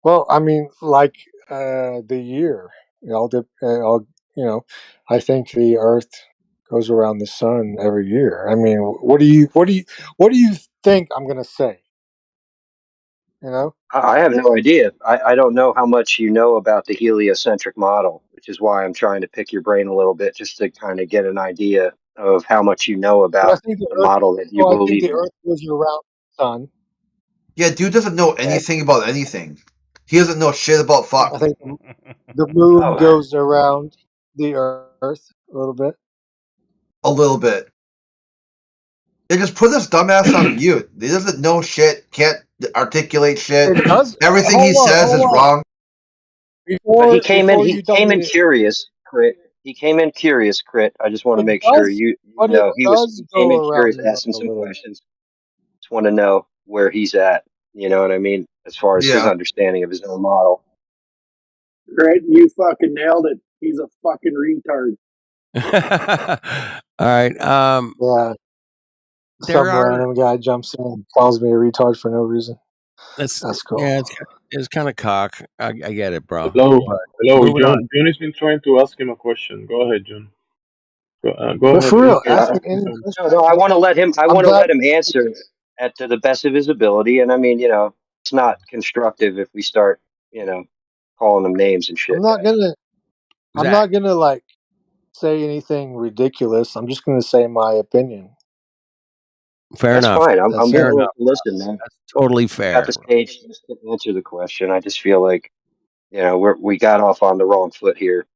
Well, I mean, like the year, you know, I think the Earth goes around the sun every year. I mean, what do you think I'm gonna say? You know, I have no idea. I don't know how much you know about the heliocentric model, which is why I'm trying to pick your brain a little bit just to kind of get an idea of how much you know but I about think the the Earth. model that you Well, I think believe the in. Earth goes around the sun. Yeah, dude doesn't know Okay. anything about anything. He doesn't know shit about I fuck. think the moon Oh, goes around the Earth a little bit. A little bit. They just put this dumbass on mute. He doesn't know shit, can't articulate shit. It does. Everything he Hold on, says hold is on. wrong. but Before he you tell came in me curious, Crit. He came in curious, Crit. I just want to it make sure does, you but it know does he came go in around curious, the asking Earth a some little. questions. Just want to know where he's at. You know what I mean? As far as his Yeah. understanding of his own model. Right? You fucking nailed it. He's a fucking retard. All right. Yeah, There some are. random guy jumps in and calls me a retard for no reason. That's That's cool. yeah. It's kind of cock. I get it, bro. Hello, But hello, moving on. John. John has been trying to ask him a question. Go ahead, John. Go But ahead. for real, Okay. ask me any No, question. no, I want to let him. I I'm want to glad. let him answer at to the best of his ability. And I mean, you know, it's not constructive if we start, you know, calling him names and I'm shit, not guys. gonna. I'm Zach, not gonna like say anything ridiculous. I'm just gonna say my opinion. fair That's enough. fine. That's I'm Fair it. willing enough. to listen, man. That's totally You got fair. the stage just to answer the question. I just feel like, you know, we got off on the wrong foot here.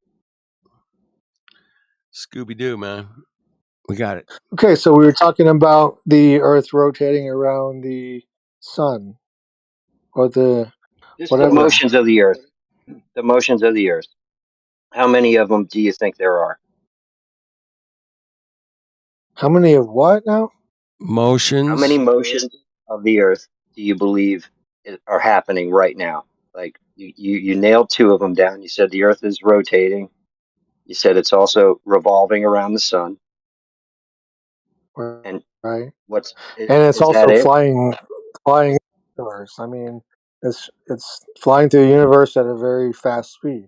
Scooby Doo, man. We got it. Okay, so we were talking about the Earth rotating around the sun or the Just the whatever. motions of the earth. The motions of the earth. How many of them do you think there are? How many of what now? How many Motions. motions of the earth do you believe are happening right now? Like you nailed two of them down. You said the earth is rotating. You said it's also revolving around the sun. And Right, what's and it's is that also it? flying universe. I mean, it's flying through the universe at a very fast speed.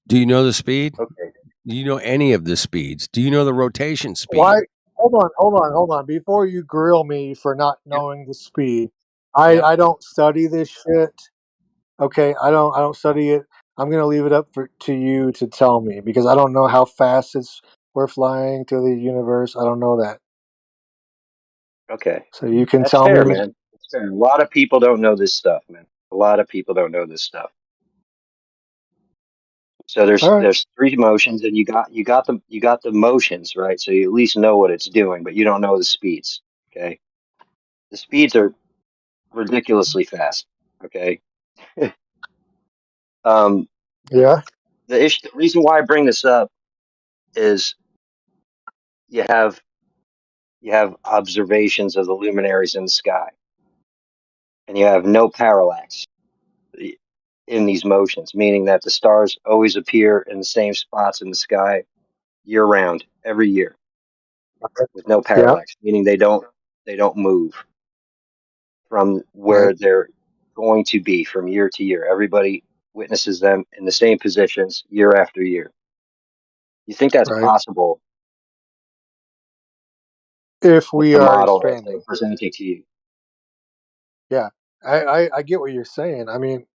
Do you know the speed? Okay. Do you know any of the speeds? Do you know the rotation Why? speed? Hold on. Before you grill me for not Yep. knowing the speed, Yep. I don't study this shit. Okay, I don't study it. I'm gonna leave it up to you to tell me because I don't know how fast we're flying through the universe. I don't know that, Okay. so you can That's tell fair, me. man. That's fair. A lot of people don't know this stuff, man. A lot of people don't know this stuff. So All right. there's three motions, and you got the motions, right? So you at least know what it's doing, but you don't know the speeds. Okay, the speeds are ridiculously fast. Okay, um, Yeah. the reason why I bring this up is you have you have observations of the luminaries in the sky, and you have no parallax in these motions, meaning that the stars always appear in the same spots in the sky year round, every year, with no Yeah. parallax, meaning they don't move from Right. where they're going to be from year to year. Everybody witnesses them in the same positions year after year. You think that's Right. possible If with we the are model as they expanding. present it to you? Yeah. I get what you're saying. I mean,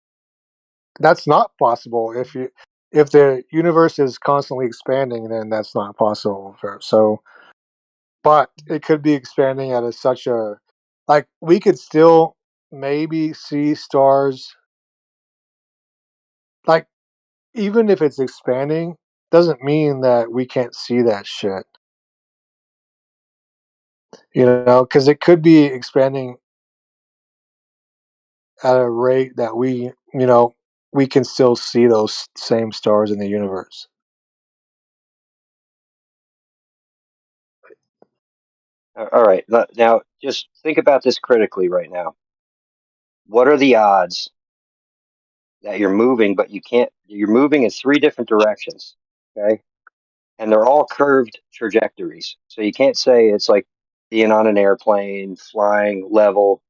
that's not possible if the universe is constantly expanding, then that's not possible. So, but it could be expanding at such a like we could still maybe see stars like even if it's expanding doesn't mean that we can't see that shit, because it could be expanding at a rate that we can still see those same stars in the universe. All right, now just think about this critically right now. What are the odds that you're moving, but you're moving in three different directions? Okay. And they're all curved trajectories. So you can't say it's like being on an airplane, flying level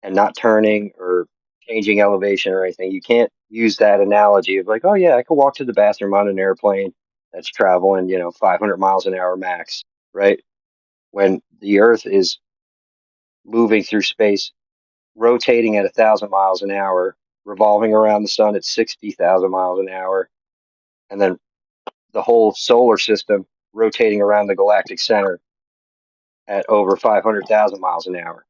and not turning or changing elevation or anything. You can't use that analogy of like, oh yeah, I could walk to the bathroom on an airplane that's traveling, 500 miles an hour max, right? When the Earth is moving through space, rotating at 1,000 miles an hour, revolving around the sun at 60,000 miles an hour, and then the whole solar system rotating around the galactic center at over 500,000 miles an hour.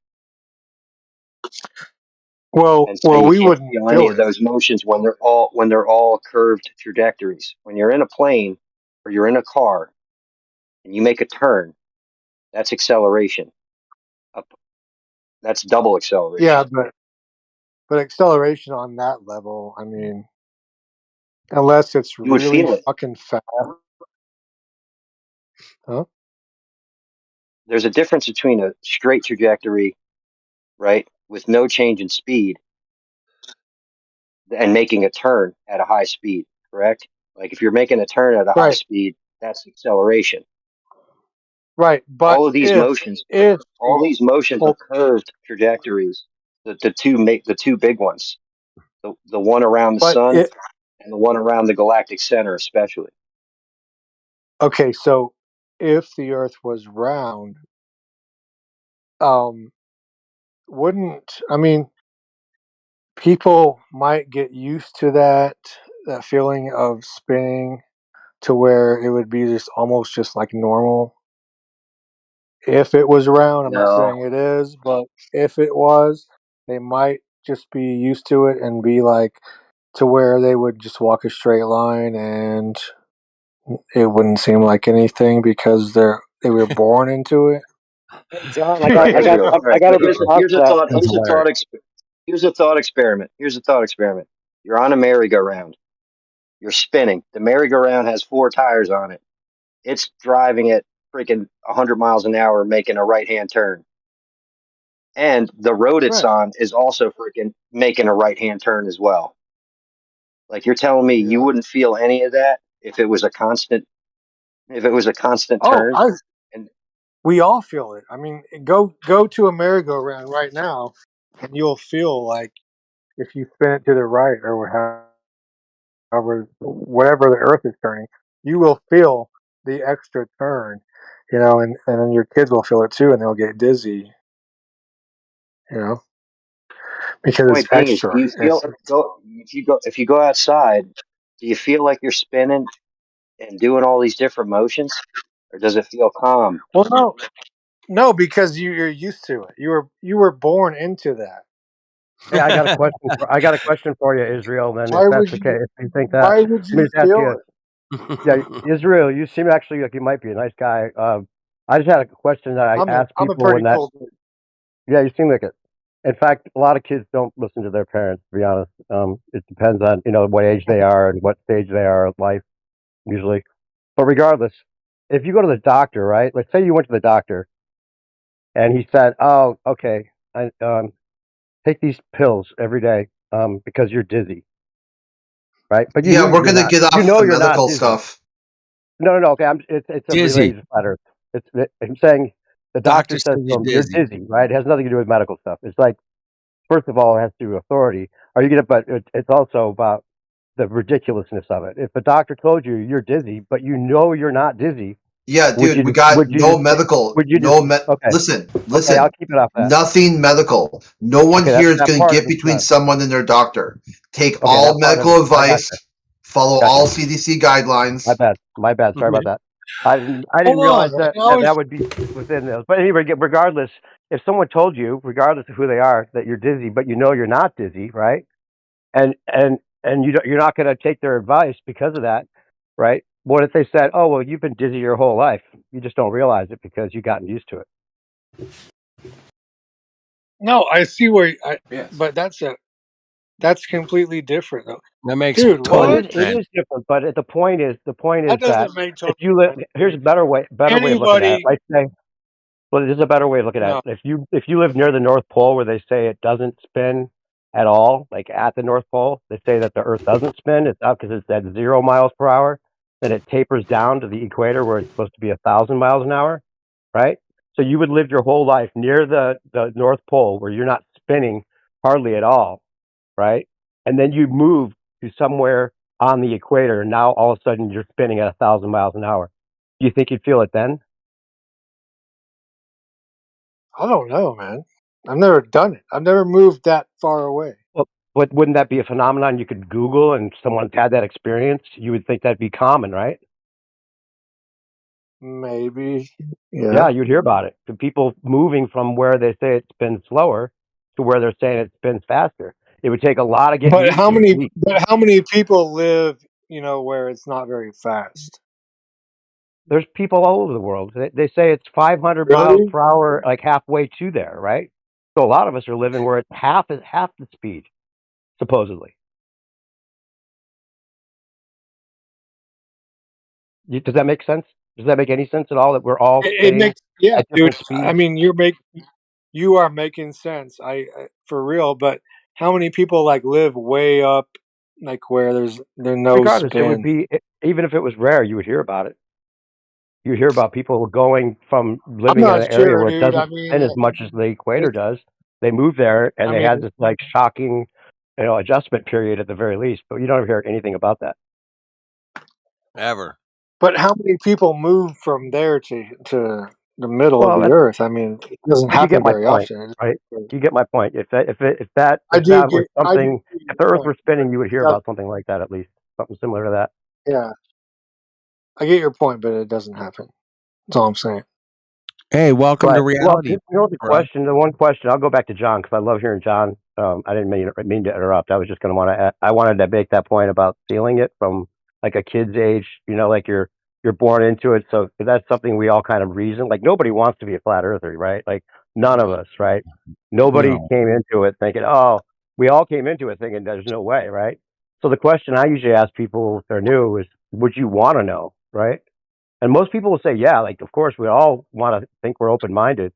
Well, And so well, you we can't wouldn't feel any feel of it. those motions when they're all curved trajectories. When you're in a plane or you're in a car and you make a turn, that's acceleration. Up, that's double Yeah, acceleration. but acceleration on that level, I mean, unless it's You would really feel it. fucking fast, huh? There's a difference between a straight trajectory, right, with no change in speed, and making a turn at a high speed, correct? Like if you're making a turn at a high Right, speed, that's acceleration. right. But All of these motions, if all these motions are well, curved trajectories. The two big ones, the one around the but sun it and the one around the galactic center, especially. okay. So if the Earth was round, um, wouldn't I mean people might get used to that feeling of spinning to where it would be just almost just like normal if it was round. I'm not No, saying it is, but if it was, they might just be used to it and be like to where they would just walk a straight line and it wouldn't seem like anything because they were born into it. Hey, John, all right, I got, Israel. All I right, got but a here's a response here's to a that. thought That's here's a hilarious. thought here's a thought experiment. Here's a thought experiment. You're on a merry-go-round. You're spinning. The merry-go-round has four tires on it. It's driving at freaking 100 miles an hour, making a right-hand turn. And the road it's Right. on is also freaking making a right-hand turn as well. Like you're telling me you Yeah. wouldn't feel any of that if it was a constant Oh, turn. I And we all feel it. I mean, go to a merry-go-round right now, and you'll feel like if you spin it to the right or however whatever the Earth is turning, you will feel the extra turn. And then your kids will feel it too, and they'll get dizzy. You know, because it's point being is, do extra. you feel go if you go outside, do you feel like you're spinning and doing all these different motions, or does it feel calm? Well, no, because you're used to it. You were born into that. Hey, I got a question for you, Israel. Then, if Why that's would okay, you? if you think that, Why would let me you just ask feel you. it? Yeah, Israel, you seem actually like you might be a nice guy. I just had a question that I ask I'm a people pretty when that. cool dude. Yeah, you seem like it. In fact, a lot of kids don't listen to their parents. To be honest, it depends on what age they are and what stage they are of life usually. But regardless, if you go to the doctor, right? Let's say you went to the doctor and he said, "Oh, okay, take these pills every day because you're dizzy, right?" But Yeah, we're you're gonna not. get You off know the you're not medical dizzy. stuff. No. Okay, it's a Dizzy. related matter. I'm saying the doctor Doctor says says to you're him, "You're dizzy. dizzy," right? It has nothing to do with medical stuff. It's like, first of all, it has to do with authority. Are you gonna? But it's also about the ridiculousness of it. If the doctor told you you're dizzy, but you know you're not dizzy, Yeah, would dude, you we just got would you no just medical, would you just no med. okay? Listen, Okay, I'll listen. keep it off that. Nothing medical. No one Okay, here is that going to part of get it's between done. someone and their doctor. Take Okay, all that part of it. medical I gotcha. advice. Follow Gotcha. all CDC guidelines. My bad. My bad. Sorry about that. I didn't Hold on, realize man. that would be within those. But anyway, regardless, if someone told you, regardless of who they are, that you're dizzy, but you know you're not dizzy, right? And you're not going to take their advice because of that, right? What if they said, "Oh, well, you've been dizzy your whole life. You just don't realize it because you've gotten used to it." No, I see where. Yes. But that's completely different, though, That makes dude. Well, total What? it sense. is different, but the point is That that doesn't make if total you live, sense. here's a better way of looking at it. Anybody? Like say, well, there's a better way of looking at No. it. If you live near the North Pole, where they say it doesn't spin at all, like at the North Pole, they say that the Earth doesn't spin. It's up because it's at 0 miles per hour. Then it tapers down to the equator, where it's supposed to be 1,000 miles an hour, right? So you would live your whole life near the North Pole, where you're not spinning hardly at all, right? And then you move to somewhere on the equator, and now all of a sudden you're spinning at 1,000 miles an hour. Do you think you'd feel it then? I don't know, man. I've never done it. I've never moved that far away. Well, but wouldn't that be a phenomenon you could Google and someone's had that experience? You would think that'd be common, right? Maybe. Yeah, Yeah. you'd hear about it. The people moving from where they say it spins slower to where they're saying it spins faster. It would take a lot of getting But used how to. many people live, where it's not very fast? There's people all over the world. They say it's 500 miles Really? per hour, like halfway to there, right? So a lot of us are living where it's half the speed, supposedly. Does that make sense? Does that make any sense at all? That we're all It spinning makes, yeah, at dude. different I speeds? mean, you are making sense. I for real, but how many people like live way up like where there's no Regardless, it would spin? be even if it was rare, you would hear about it. You hear about people going from I'm living in not an area sure, where it dude. I doesn't mean, spin as much as the equator it's, does. They move there and I they mean, had this like shocking, adjustment period at the very least. But you don't hear anything about that. Ever. but how many people move from there to the middle of Well, the earth? I mean, it doesn't you get happen my very point, often. right? You get my point. I If do that was get, I do something, get if your the Earth point. were spinning, you would hear Does- about something like that at least, something similar to that. Yeah, I get your point, but it doesn't happen. That's all I'm saying. Hey, welcome to Right. Well, reality, the bro. question, the one question, I'll go back to John because I love hearing John. I didn't mean to interrupt. I was just going to I wanted to make that point about feeling it from like a kid's age, like you're born into it. So that's something we all kind of reason. Like nobody wants to be a flat earther, right? Like none of us, right? Nobody No. came into it thinking, oh, we all came into it thinking there's no way, right? So the question I usually ask people if they're new is, would you want to know, right? And most people will say, yeah, like of course we all want to think we're open minded,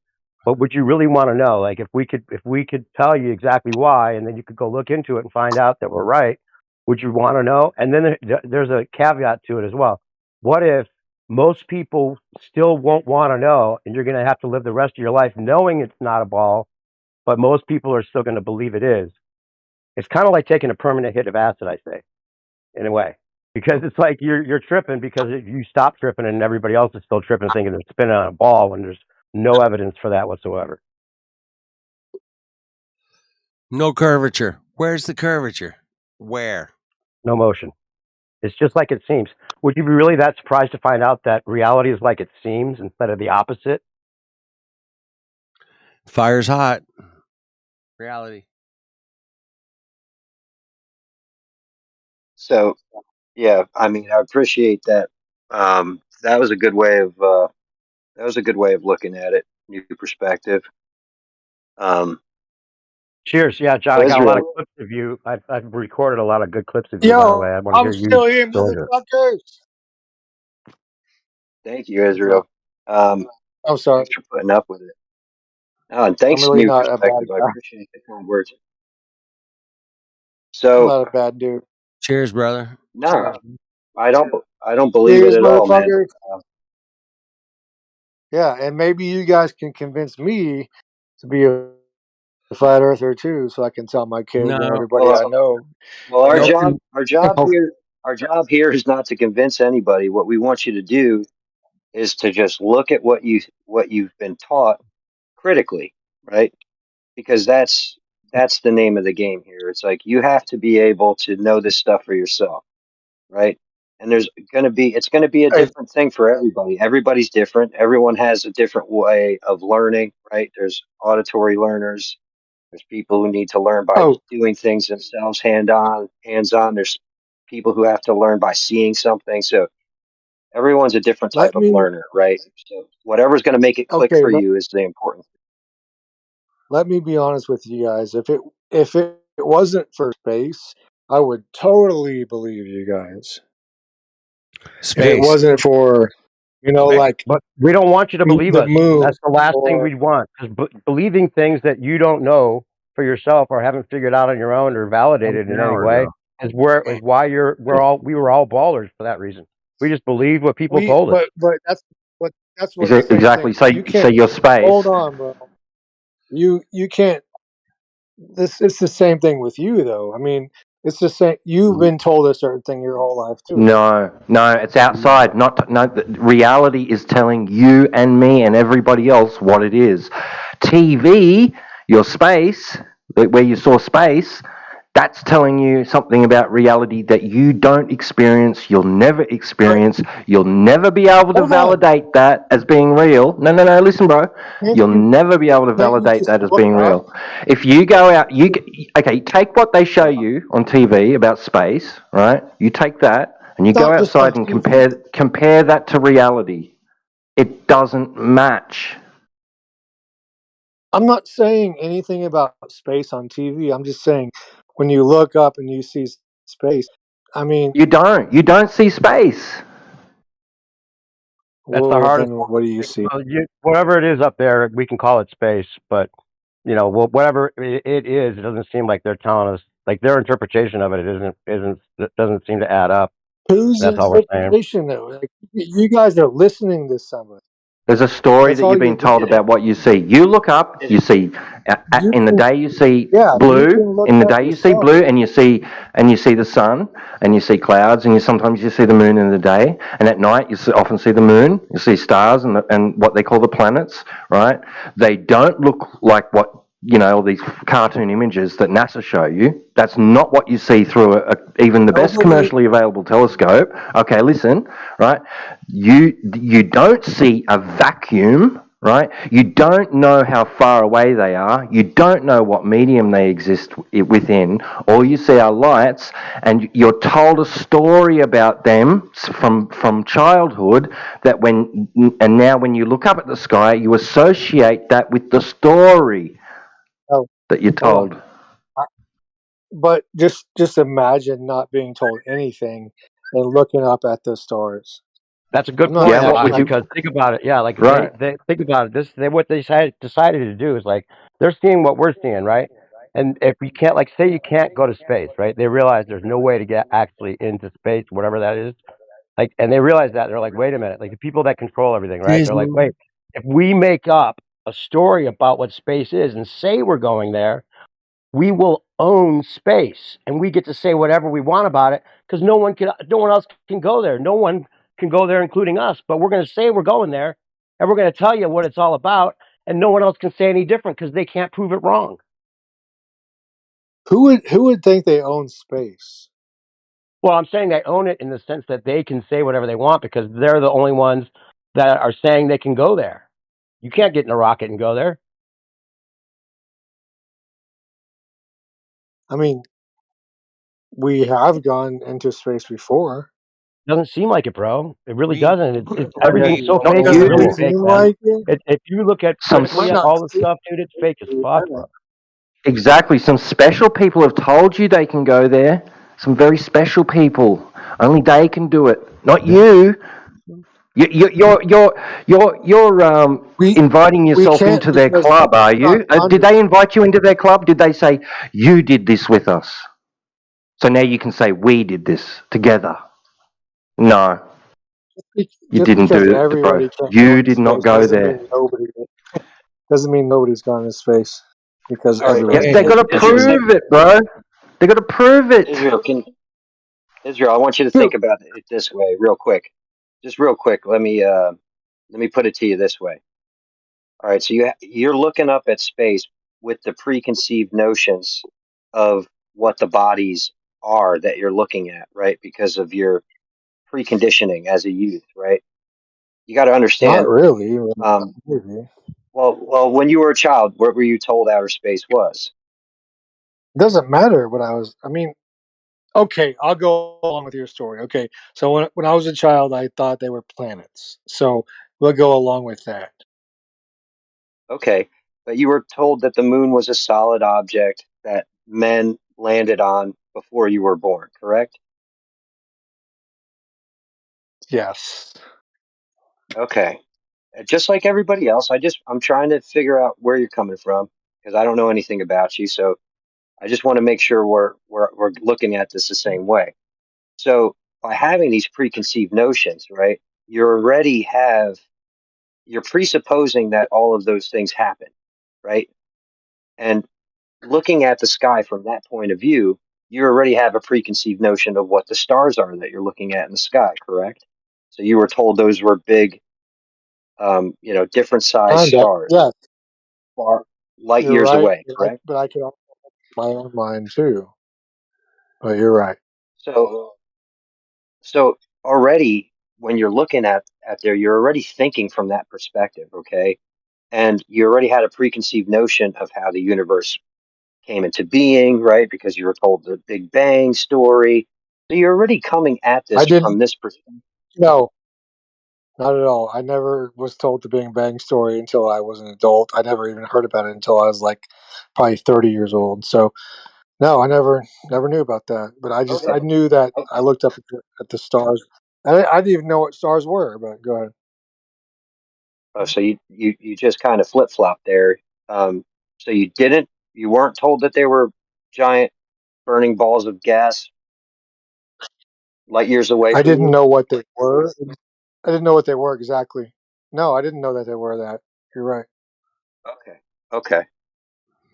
but would you really want to know? Like if we could tell you exactly why, and then you could go look into it and find out that we're right, would you want to know? And then there's a caveat to it as well. What if most people still won't want to know, and you're going to have to live the rest of your life knowing it's not a ball, but most people are still going to believe it is? It's kind of like taking a permanent hit of acid, I say, in a way, because it's like you're tripping because you stop tripping and everybody else is still tripping, thinking they're spinning on a ball when there's no evidence for that whatsoever. No curvature. Where's the curvature? Where? No motion. It's just like it seems. Would you be really that surprised to find out that reality is like it seems instead of the opposite? Fire's hot. Reality. So yeah, I mean, I appreciate that. That was a good way of looking at it, new perspective. Um, Cheers. Yeah, John, so I got a lot of Israel, clips of you. I've recorded a lot of good clips of you, by the way. Yo, I want to I'm hear you still here, go into it. motherfuckers. thank you, What's up? Israel. I'm sorry. Thanks for putting up with it. Oh, and I'm thanks, really new not a bad perspective. I guy. appreciate the kind words. I'm So not a bad dude. Cheers, brother. no, I don't believe it Cheers, at all, man. motherfuckers. Yeah, and maybe you guys can convince me to be a flat earther too, so I can tell my kids and No. everybody I Well, know. well, Nope. Oh, our job here is not to convince anybody. What we want you to do is to just look at what you've been taught critically, right? Because that's the name of the game here. It's like you have to be able to know this stuff for yourself, right? And it's going to be a hey, different thing for everybody. Everybody's different. Everyone has a different way of learning, right? There's auditory learners. There's people who need to learn by oh, doing things themselves, hands on. There's people who have to learn by seeing something. So everyone's a different type let of me. learner, right? So whatever's going to make it click Okay, for you is the important thing. let me be honest with you guys. If it wasn't for space, I would totally believe you guys. If it Space. wasn't for like But we don't want you to believe the us. moon That's the last thing or we'd want. Because believing things that you don't know for yourself or haven't figured out on your own or Half validated an in any hour way ago. is why we were all ballers for that reason. We just believed what people we, told us. but that's what the same Exactly. thing. So, You so can't your space. hold on, bro. You can't. this it's the same thing with you, though. I mean, it's the same. You've been told a certain thing your whole life too, right? No, it's outside. Not no. Reality is telling you and me and everybody else what it is. TV, your space, where you saw space, that's telling you something about reality that you don't experience, you'll never But experience, you'll never be able to hold on, validate that as being real. No, listen, bro. can't You'll you never be able to can't you validate just that as look being up? real. If you go out, okay, take what they show you on TV about space, right? You take that and you It's go not just on outside and TV. compare that to reality. It doesn't match. I'm not saying anything about space on TV. I'm just saying when you look up and you see space, I mean, You don't see space. That's the well, hardest then one. what do you Like, see? well, whatever it is up there, we can call it space, but whatever it is, it doesn't seem like they're telling us. Like their interpretation of it isn't it doesn't seem to add up. Whose That's all we're saying. interpretation, though? Like, you guys are listening to somebody. There's a story That's that all you've you're been told doing. Is- about what you see. You look up, you is- see You in the can, day you see yeah, you blue. can look In the up day you see yourself. blue, and you see the sun, and you see clouds, and sometimes you see the moon in the day, and at night often see the moon. You see stars and what they call the planets. Right? They don't look like what all these cartoon images that NASA show you. That's not what you see through even the best Nobody, commercially available telescope. Okay, listen, right? You don't see a vacuum, right? You don't know how far away they are. You don't know what medium they exist within. All you see are lights, and you're told a story about them from childhood and now when you look up at the sky, you associate that with the story oh, that you're hold on. told. But just imagine not being told anything and looking up at the stars. That's a good I'm not. point, Yeah, what I, would Alex. I you? Because think about it. Yeah, like Right. they think about it. What they decided to do is like they're seeing what we're seeing, right? And if we can't, like, say you can't go to space, right? They realize there's no way to get actually into space, whatever that is. Like, and they realize that they're like, wait a minute, like the people that control everything, right? They're like, wait, if we make up a story about what space is and say we're going there, we will own space and we get to say whatever we want about it because no one else can go there. No one can go there, including us. But we're going to say we're going there, and we're going to tell you what it's all about, and no one else can say any different because they can't prove it wrong. who would think they own space? Well, I'm saying they own it in the sense that they can say whatever they want because they're the only ones that are saying they can go there. You can't get in a rocket and go there. I mean, we have gone into space before. Doesn't seem like it, bro. It really We doesn't. Everything's we so Not fake. Does It's it really you. fake, seem man. like it? If you look at Some It critically might at not all the seem stuff, dude, it's fake as fuck, like bro. Exactly. Some special people have told you they can go there. Some very special people. Only they can do it. Not you. You're we inviting we yourself can't into their because club, are we've not you? gone Did to they invite you into their club? Did they say you did this with us? So now you can say we did this together. No, you just didn't because do it, bro. everybody can't go You into did not space go there. doesn't mean nobody's gone into space because All right, Yeah, everybody they got did. to Israel. prove it, bro. They got to prove it. Israel, can Israel? I want you to think True. about it this way, real quick. Just real quick. Let me put it to you this way. All right, so you're looking up at space with the preconceived notions of what the bodies are that you're looking at, right? Because of your preconditioning as a youth, right? You got to Not understand. really. Um, Maybe. It when you were a child, what were you told outer space was? doesn't matter what I was. I mean, okay, I'll go along with your story. Okay, so when I was a child, I thought they were planets. So we'll go along with that. Okay, but you were told that the moon was a solid object that men landed on before you were born, correct? Yes. Okay. Just like everybody else, I'm trying to figure out where you're coming from because I don't know anything about you, so I just want to make sure we're looking at this the same way. So by having these preconceived notions, right, you're presupposing that all of those things happen, right? And looking at the sky from that point of view, you already have a preconceived notion of what the stars are that you're looking at in the sky, correct? So you were told those were big, different size Kinda. stars, Yeah, far light you're years right. away, correct? But I can also my own mind too. But you're right. So, so already when you're looking at there, you're already thinking from that perspective, okay? And you already had a preconceived notion of how the universe came into being, right? Because you were told the Big Bang story. So you're already coming at I this didn't. from this perspective. No, not at all. I never was told the Big Bang story until I was an adult. I never even heard about it until I was like probably 30 years old. So no, I never knew about that. But I Okay. knew that I Okay. looked up at the stars. I didn't even know what stars were. But go ahead. So you just kind of flip flop there. So you weren't told that they were giant burning balls of gas light years away I from didn't you. know what they were. I didn't know what they were exactly. No, I didn't know that they were that. You're right. Okay. Okay.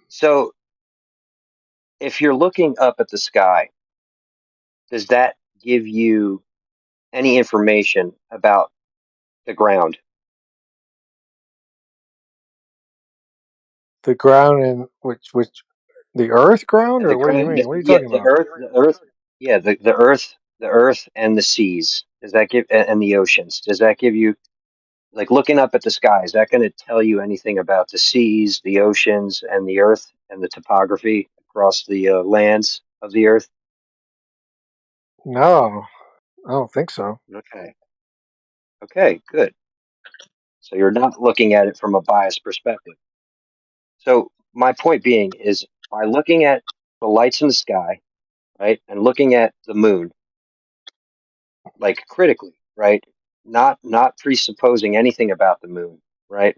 So if you're looking up at the sky, does that give you any information about the ground? The ground in which the Earth ground, And the or what do you ground, mean? What are you yeah, talking about? the earth, yeah, the earth and the seas. Does that give, and the oceans? Does that give you, like, looking up at the sky? Is that going to tell you anything about the seas, the oceans, and the earth and the topography across the lands of the earth? No, I don't think so. Okay. Okay, good. So you're not looking at it from a biased perspective. So my point being is by looking at the lights in the sky, right, and looking at the moon, like critically, right? Not presupposing anything about the moon, right?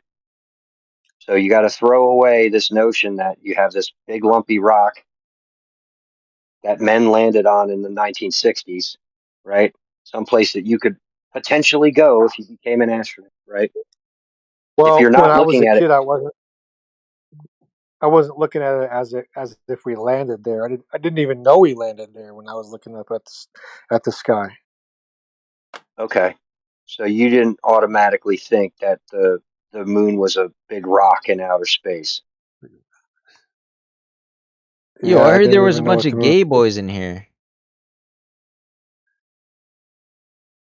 So you got to throw away this notion that you have this big lumpy rock that men landed on in the 1960s, right? Someplace that you could potentially go if you became an astronaut, right? If Well, you're when not I was looking a at it, kid, I wasn't looking at it as if we landed there. I didn't even know we landed there when I was looking up at the sky. okay. So you didn't automatically think that the moon was a big rock in outer space. Yo, Yeah, I I heard there didn't was even a know bunch what the of moon. gay boys in here.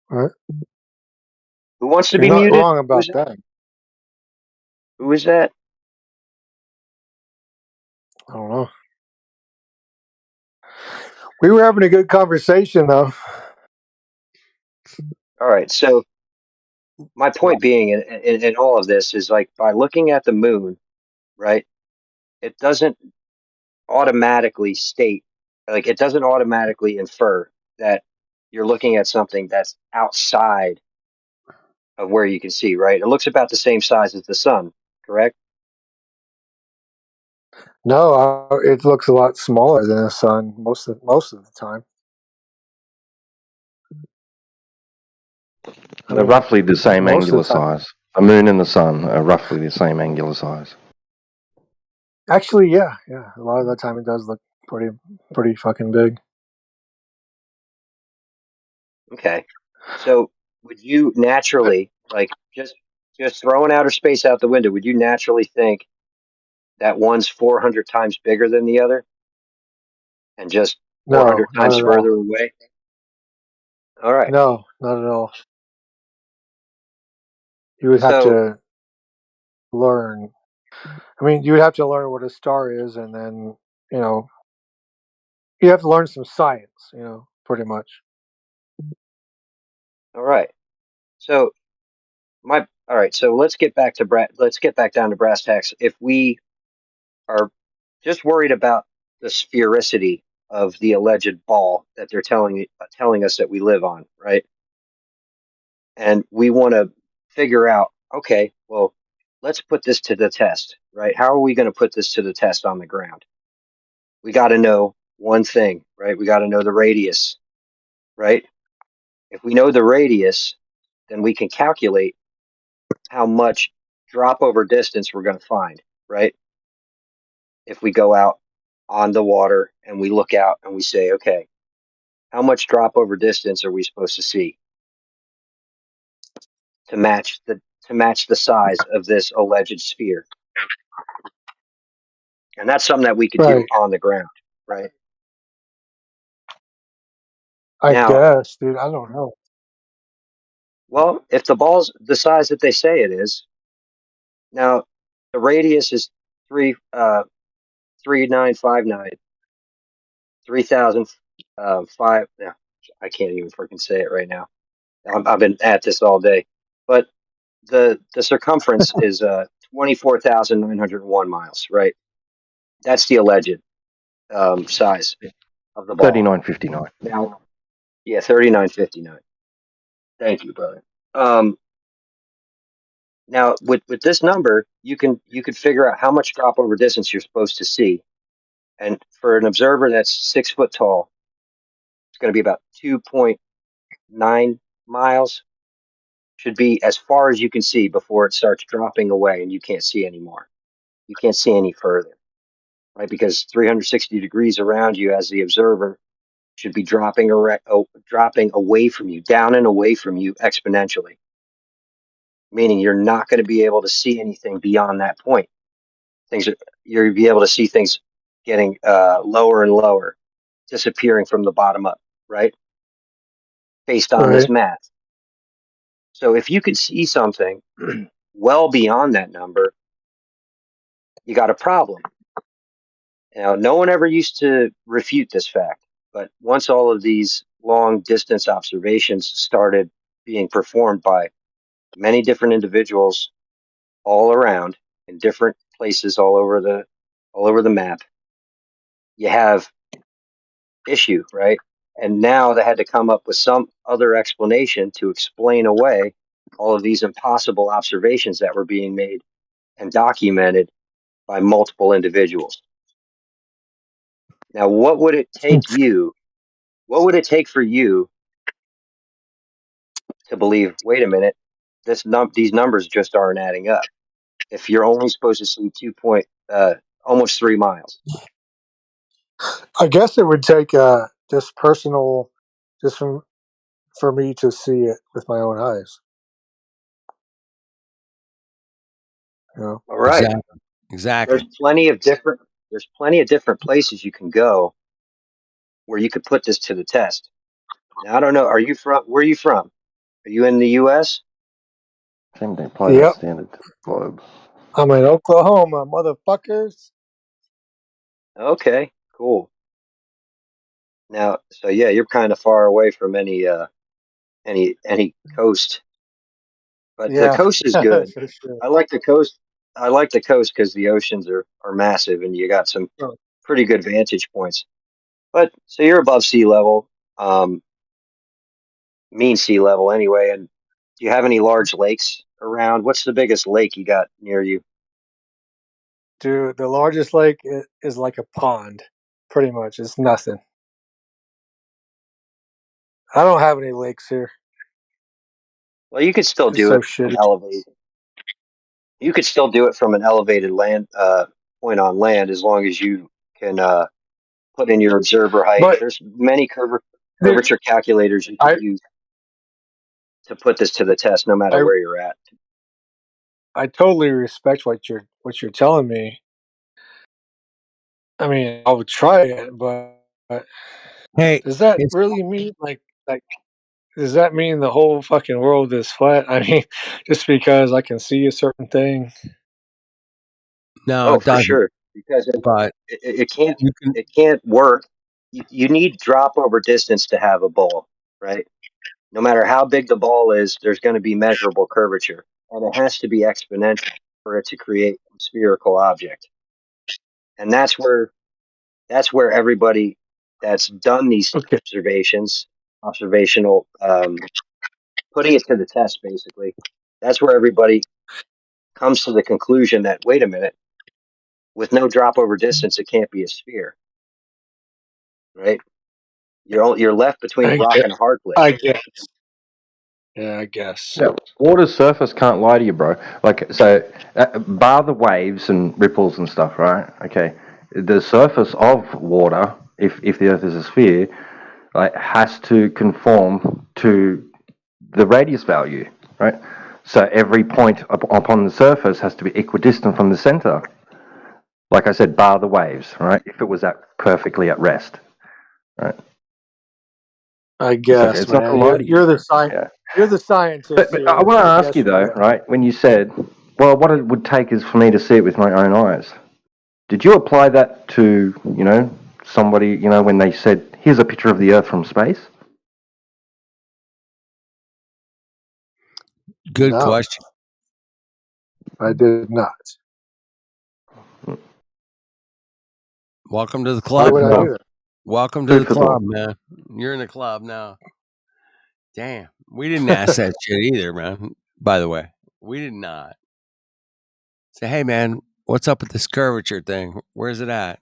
What? Who wants to You're be not muted? wrong Who is about that? that. Who is that? I don't know. We were having a good conversation though. All right. So my point being in all of this is, like, by looking at the moon, right? It doesn't automatically state, like, it doesn't automatically infer that you're looking at something that's outside of where you can see, right? It looks about the same size as the sun, correct? No, it looks a lot smaller than the sun most of the time. I They're mean, roughly the same most of angular the time. size. The moon and the sun are roughly the same angular size. Actually, yeah, yeah. A lot of the time, it does look pretty fucking big. Okay. So would you naturally, like, just throwing outer space out the window, would you naturally think that one's 400 times bigger than the other and just 400 No, not times at all. further away? All right. No, not at all. You would have So, to learn. I mean, you would have to learn what a star is, and then you know you have to learn some science. Pretty much. all right. So all right. So let's get back down to brass tacks. If we are just worried about the sphericity of the alleged ball that they're telling us that we live on, right? And we want to figure out, okay, well, let's put this to the test, right? How are we going to put this to the test on the ground? We got to know one thing, right? We got to know the radius, right? If we know the radius, then we can calculate how much drop over distance we're going to find, right? if we go out on the water and we look out and we say, okay, how much drop over distance are we supposed to see to match the size of this alleged sphere? And that's something that we could do Right. on the ground, right? I Now, guess, dude. I don't know. well, if the ball's the size that they say it is, now the radius is 3,959, 3,000 five. Yeah, I can't even freaking say it right now. I've been at this all day, but the circumference is 24,901 miles, right? That's the alleged size of the ball. 39.59. Now, yeah, 3959. Thank you, brother. Um, Now with this number, you could figure out how much drop over distance you're supposed to see. And for an observer that's 6 foot tall, it's going to be about 2.9 miles. Should be as far as you can see before it starts dropping away and you can't see anymore. You can't see any further, right? Because 360 degrees around you as the observer should be dropping away from you, down and away from you exponentially, meaning you're not going to be able to see anything beyond that point. You'll be able to see things getting lower and lower, disappearing from the bottom up, right? Based on this Right. math. So if you could see something well beyond that number, you got a problem. Now, no one ever used to refute this fact, but once all of these long distance observations started being performed by many different individuals all around in different places all over the map, you have issue, right? And now they had to come up with some other explanation to explain away all of these impossible observations that were being made and documented by multiple individuals. Now, what would it take you? What would it take for you to believe, wait a minute, these numbers just aren't adding up? If you're only supposed to see almost 3 miles. I guess it would take just personal, just for me to see it with my own eyes. You know. All right. Exactly. There's Exactly. plenty of different places you can go where you could put this to the test. Now, I don't know. Where are you from? Are you in the U.S.? Same thing apply the Yep. standard globe. I'm in Oklahoma, motherfuckers. Okay, cool. Now, so yeah, you're kind of far away from any coast, but the Yeah, coast is for good. sure. I like the coast. I like the coast because the oceans are massive and you got some Oh, pretty good vantage points. But so you're above sea level, um, mean sea level anyway. And do you have any large lakes around? What's the biggest lake you got near you? dude, the largest lake is like a pond, pretty much. It's nothing. I don't have any lakes here. Well, you could still It's do so it from shitty. elevate. You could still do it from an elevated land point on land as long as you can put in your observer height. But There's many dude, curvature calculators you can I use to put this to the test, no matter I where you're at. I totally respect what you're telling me. I mean, I would try it, but Hey, does that it's really mean like does that mean the whole fucking world is flat? I mean, just because I can see a certain thing. no, Oh, it for doesn't. sure, because But it can't you can. it can't work. You need drop over distance to have a ball, right? No matter how big the ball is, there's going to be measurable curvature, and it has to be exponential for it to create a spherical object. And that's where everybody that's done these Okay, observational, putting it to the test, basically, that's where everybody comes to the conclusion that, wait a minute, with no drop over distance, it can't be a sphere, right? You're left between a I rock guess. and a hard I place. guess. Yeah, I guess. Yeah, water's surface can't lie to you, bro. Like, so, bar the waves and ripples and stuff, right? Okay. the surface of water, if the Earth is a sphere, like, has to conform to the radius value, right? So every point upon the surface has to be equidistant from the center. Like I said, bar the waves, right? If it was perfectly at rest, right? I It's like guess, it's not man. homogeneous. Yeah. You're the scientist But I here. want to I ask you guess though, you. right? When you said, well, what it would take is for me to see it with my own eyes. Did you apply that to, somebody, when they said, here's a picture of the Earth from space? Good No, question. I did not. Welcome to the Why club, would I bro. do that? Welcome to Food the for club, thought. man. You're in the club now. Damn. We didn't ask that shit either, man. By the way, we did not say, hey, man, what's up with this curvature thing? Where's it at?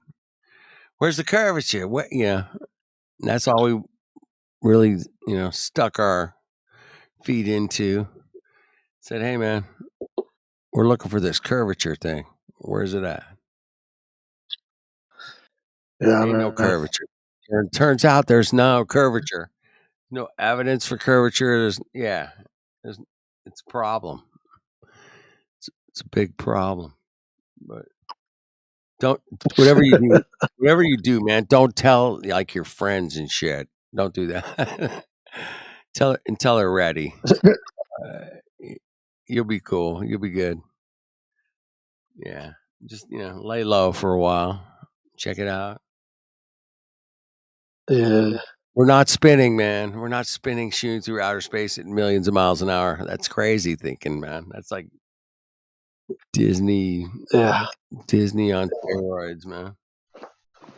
Where's the curvature? What, that's all we really, stuck our feet into. Said, hey, man, we're looking for this curvature thing. Where's it at? Yeah, Ain't no man. curvature. Turns out there's no curvature. No evidence for curvature. There's it's a problem. It's a big problem. But don't whatever you do, man, don't tell like your friends and shit. Don't do that. Until they're ready. Y- You'll be cool. You'll be good. Yeah. Just lay low for a while. Check it out. Yeah, We're not spinning, man. We're not spinning, shooting through outer space at millions of miles an hour. That's crazy thinking, man. That's like Disney yeah, Disney on steroids, man.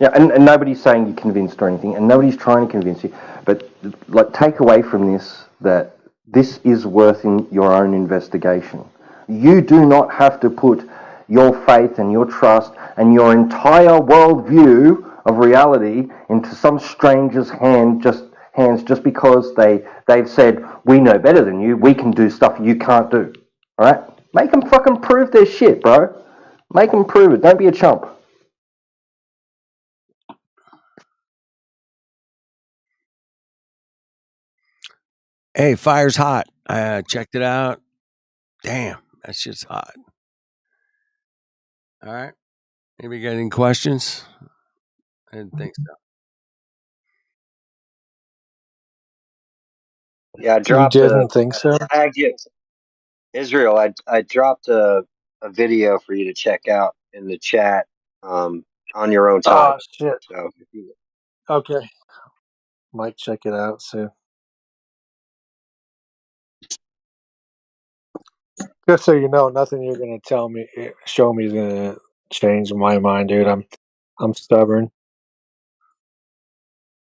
Yeah, and nobody's saying you're convinced or anything, and nobody's trying to convince you. But like, take away from this that this is worth your own investigation. You do not have to put your faith and your trust and your entire worldview of reality into some stranger's hands just because they've said we know better than you. We can do stuff you can't do. All right, make them fucking prove their shit, bro. Make them prove it. Don't be a chump. Hey, fire's hot. I checked it out. Damn, that shit's hot. All right. Anybody got any questions? I didn't think so. Yeah, I you dropped didn't think I so? tagged you, Israel. I dropped a video for you to check out in the chat, on your own time. Oh shit. So Okay, might check it out soon. Just so you know, nothing you're gonna show me, is gonna change my mind, dude. I'm stubborn.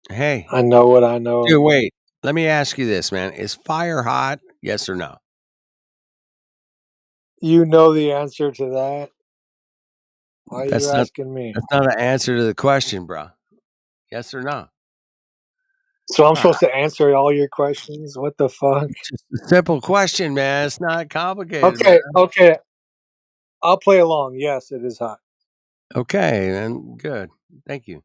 Hey, I know what I know. dude, wait. Let me ask you this, man. Is fire hot? Yes or no? You know the answer to that. Why are you That's not asking me? that's not an answer to the question, bro. Yes or no? So I'm Ah, supposed to answer all your questions? What the fuck? it's just a simple question, man. It's not complicated, man. Okay, okay. I'll play along. Yes, it is hot. Okay, man. Good. Thank you.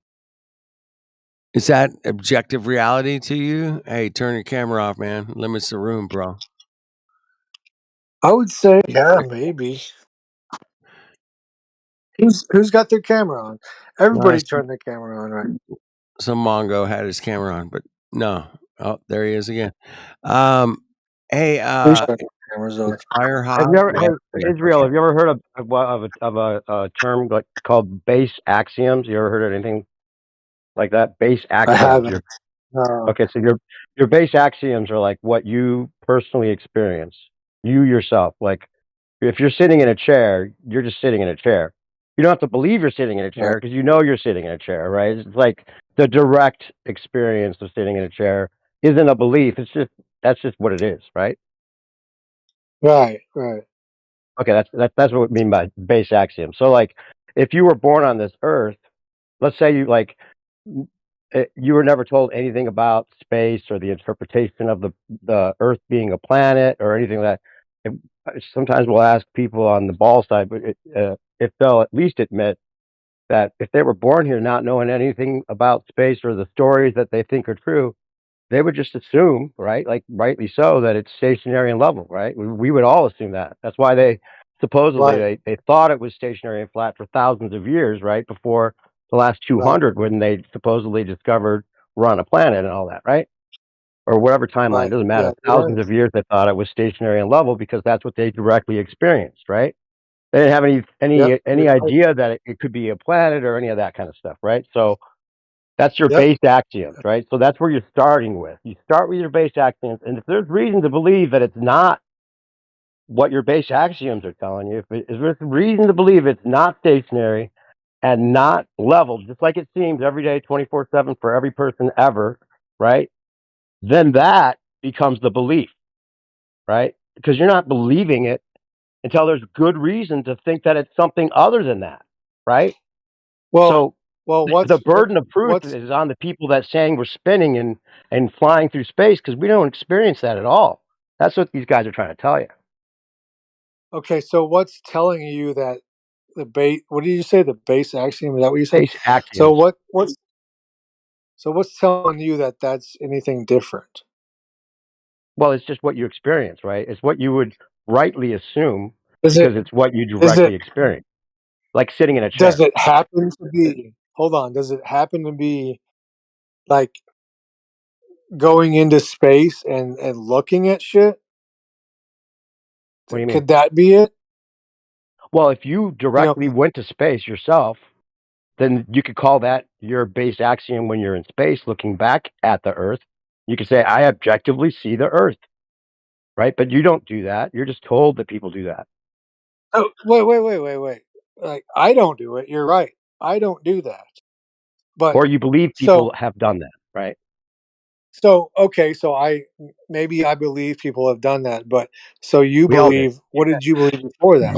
Is that objective reality to you? Hey, turn your camera off, man. Limits the room, bro. I would say, yeah, maybe. Who's got their camera on? No, Everybody turn their camera on, right? some Mongo had his camera on, but no. Oh, there he is again. Um, hey, Who's turning their cameras on? is fire Have hot? you ever, Yes or no? Israel? Have you ever heard of a term like called base axioms? You ever heard of anything like that? Base I axioms. haven't. No. Okay, so your base axioms are like what you personally experience, you yourself. Like if you're sitting in a chair, you're just sitting in a chair. You don't have to believe you're sitting in a Right. chair because you know you're sitting in a chair, right? It's like the direct experience of sitting in a chair isn't a belief. It's just that's just what it is, right? Right. Right. Okay, that's what we mean by base axiom. So like if you were born on this earth, let's say you were never told anything about space or the interpretation of the earth being a planet or anything like that. Sometimes we'll ask people on the ball side, but if they'll at least admit that if they were born here not knowing anything about space or the stories that they think are true, they would just assume, right? Like rightly so, that it's stationary and level, right? We would all assume that. That's why they supposedly Right, they thought it was stationary and flat for thousands of years, right? Before the last right, 200 when they supposedly discovered we're on a planet and all that, right? Or whatever timeline, right. doesn't Yeah, matter. you're Thousands right. of years they thought it was stationary and level because that's what they directly experienced, right? They didn't have any Yep, any you're any right. idea that it could be a planet or any of that kind of stuff, right? So that's your Yep. base axioms, right? So that's where you're starting with. You start with your base axioms, and if there's reason to believe that it's not what your base axioms are telling you, if there's reason to believe it's not stationary and not leveled, just like it seems every day, 24/7 for every person ever, right? Then that becomes the belief, right? Because you're not believing it until there's good reason to think that it's something other than that, right? Well, So well, the burden of proof what's is on the people that saying we're spinning and flying through space because we don't experience that at all. That's what these guys are trying to tell you. okay? So what's telling you that the base? What did you say? The base axiom? Is that what you said? Space So axioms. what's telling you that that's anything different? Well, it's just what you experience, right? It's what you would rightly assume Is it because it's what you is directly it experience, like sitting in a does chair. it happen to be? Hold on. Does it happen to be like going into space and looking at shit? What do you mean? Could that be it? Well, if you You know, directly went to space yourself, then you could call that your base axiom when you're in space looking back at the Earth. You could say, I objectively see the Earth, right? But you don't do that. You're just told that people do that. oh, wait. Like I don't do it. You're right. I don't do that. But Or you believe so people have done that, right? okay, so maybe I believe people have done that, but so you We all did. believe what did you believe before that?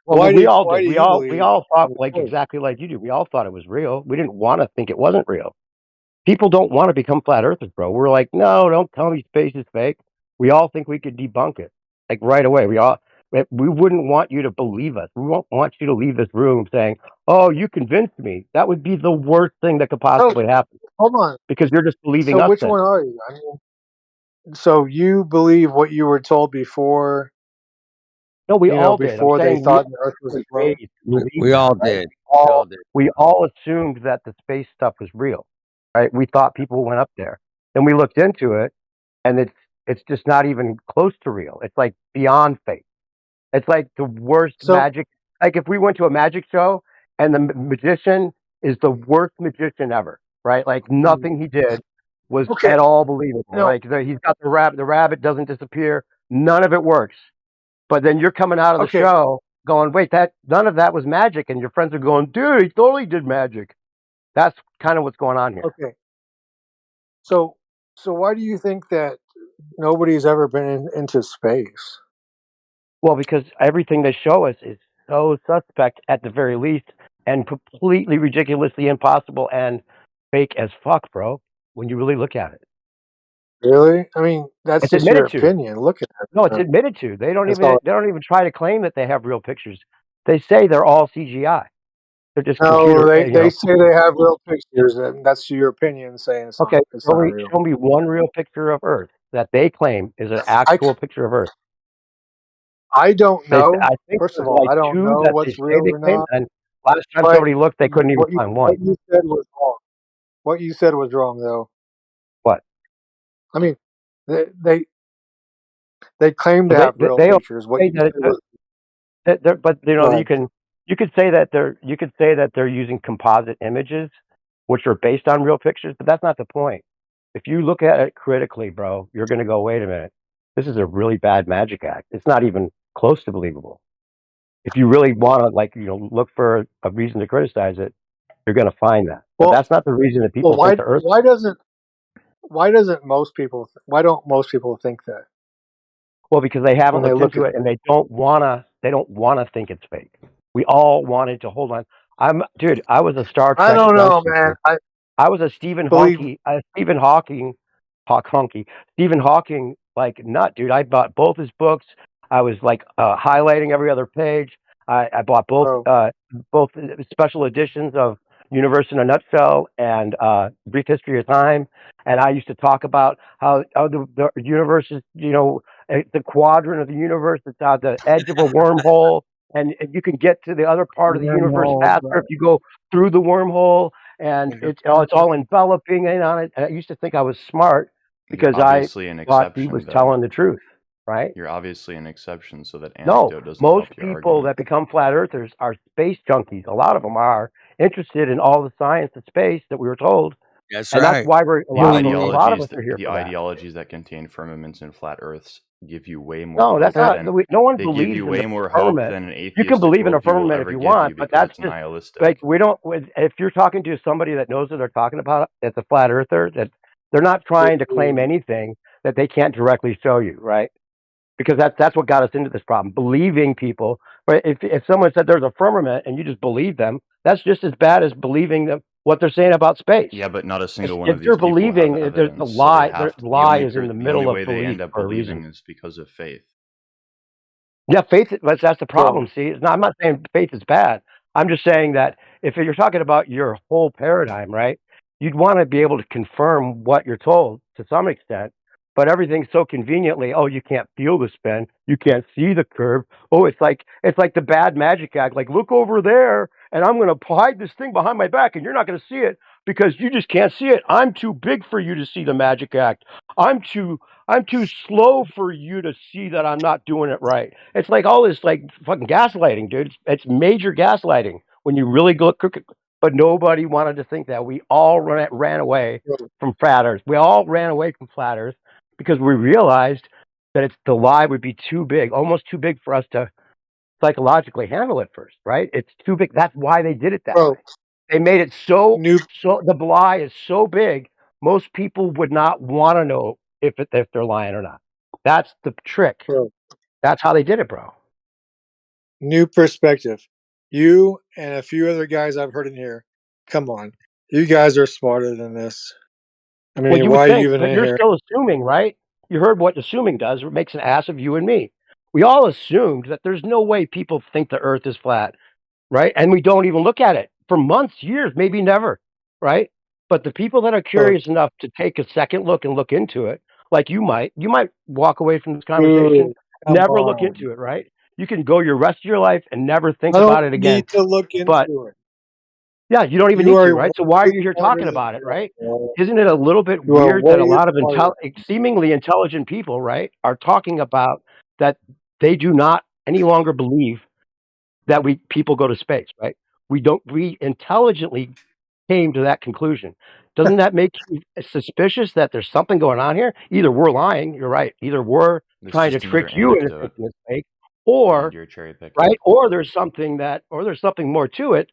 Well, we all Why did. do We you all we believe all thought like before that? exactly like you do. We all thought it was real. We didn't want to think it wasn't real. People don't want to become flat earthers, bro. We're like, no, don't tell me space is fake. We all think we could debunk it, like right away. We wouldn't want you to believe us. We won't want you to leave this room saying, "Oh, you convinced me." That would be the worst thing that could So possibly happen hold on. because you're just believing So us which then. one are you? I mean, so you believe what you were told before, No, we all did. I'm before they saying we thought the all Earth was were flat? raised to believe We that, all right? did. We all did. We all assumed that the space stuff was real, right? We thought people went up there. Then we looked into it, and it's just not even close to real. It's like beyond fake. It's like the worst So magic. Like if we went to a magic show and the magician is the worst magician ever, right? Like mm, nothing he did was okay, at all believable. no, Like he's got the rabbit. The rabbit doesn't disappear. None of it works. But then you're coming out of the okay, show going, wait, that none of that was magic, and your friends are going, dude, he totally did magic. That's kind of what's going on here. okay. So why do you think that nobody's ever been into space? Well, because everything they show us is so suspect at the very least, and completely ridiculously impossible and fake as fuck, bro. When you really look at it, Really? I mean, that's it's just your admitted to. opinion. Look at No, it's it. admitted to. They don't That's even all. they don't even try to claim that they have real pictures. They say they're all CGI. They're just No, computer, they say they have real pictures, and that's your opinion saying Okay, it's not real. show me one real picture of Earth that they claim is an I actual picture of Earth. I don't know. I think First of there's all, like I don't two know that they what's say real they or claim, not. and last time But somebody looked, they couldn't even find one. what you said was wrong. What you said was wrong, though. What? I mean, they they, they claim to Well, have real they always pictures. What say you that, said was but go you ahead. can say that they're using composite images, which are based on real pictures, but that's not the point. If you look at it critically, bro, you're going to go, wait a minute, this is a really bad magic act. It's not even close to believable. If you really want to, like, look for a reason to criticize it, you're going to find that. But Well, that's not the reason that well, people think the Earth. why don't most people think that Well, because they haven't when they looked look into at it and they don't wanna think it's fake. We all wanted to hold on. Dude, I was a Star I Trek don't know, man. dumpster. I was a Believe Stephen Hawking like nut, dude. I bought both his books. I was like highlighting every other page. I bought both Bro, both special editions of Universe in a Nutshell and Brief History of Time, and I used to talk about how the universe is, the quadrant of the universe that's at the edge of a wormhole, and you can get to the other part of the universe wormhole, faster bro. if you go through the wormhole, and Nigga. it's all enveloping in on it. And I used to think I was smart You're because I obviously an thought he was exception, though. telling the truth, right? You're obviously an exception, so that No, anecdote doesn't most help your people argument. that become flat earthers are space junkies. A lot of them are interested in all the science of space that we were told, That's and that's right. why Yo, a lot of us are here The for that. ideologies that contain firmaments and flat Earths give you way more No, that's hope that, not. than No one they give believes you in the way more hope firmament. than an You can atheistic believe in a worldview will firmament if ever you give you, want, but because that's it's just like nihilistic. we don't. If you're talking to somebody that knows what they're talking about, that's a flat earther, that they're not trying to claim anything that they can't directly show you, right? Because that's what got us into this problem. Believing people, but if someone said there's a firmament and you just believe them, that's just as bad as believing them what they're saying about space. Yeah, but not a single one If of these you're people have believing, the evidence, so they lie, the have to, lie is in the the only middle of way they belief end up for a reason. believing is because of faith. Yeah, faith. That's the bro, problem. See, it's not, I'm not saying faith is bad. I'm just saying that if you're talking about your whole paradigm, right, you'd want to be able to confirm what you're told to some extent. But everything's so conveniently, oh, you can't feel the spin, you can't see the curve. Oh, it's like the bad magic act. Like, look over there, and I'm going to hide this thing behind my back, and you're not going to see it because you just can't see it. I'm too big for you to see the magic act. I'm too I'm too slow for you to see that I'm not doing it right. It's like all this like fucking gaslighting, dude. It's major gaslighting when you really go crooked. But nobody wanted to think that. We all ran away bro, from flat Earth. We all ran away from flat Earth because we realized that the lie would be too big, almost too big for us to psychologically handle it first, right? It's too big. That's why they did it that way. bro, They made it so new, the lie is so big, most people would not want to know if they're lying or not. That's the trick. bro, That's how they did it, bro. new perspective. You and a few other guys I've heard in here. Come on, you guys are smarter than this. I Well, mean, you why would are you think, even but in you're here? still assuming, right? You heard what assuming does. It makes an ass of you and me. We all assumed that there's no way people think the earth is flat, right? And we don't even look at it for months, years, maybe never, right? But the people that are Bro, curious enough to take a second look and look into it, like you might walk away from this conversation, dude, come never look on. into it, right? You can go your rest of your life and never think I don't about it again. need to look But into it. yeah, you don't even You need are to, right? So why are way you here smarter talking than about it, me, right? bro. Isn't it a little bit You are weird that a way lot of smarter. seemingly intelligent people, right, are talking about that they do not any longer believe that we people go to space, right? We intelligently came to that conclusion. Doesn't that make you suspicious that there's something going on here? Either we're lying, you're right. Either we're It's trying to just trick another you into anecdote, thinking it's fake, and or you're cherry picking. right, or there's something more to it,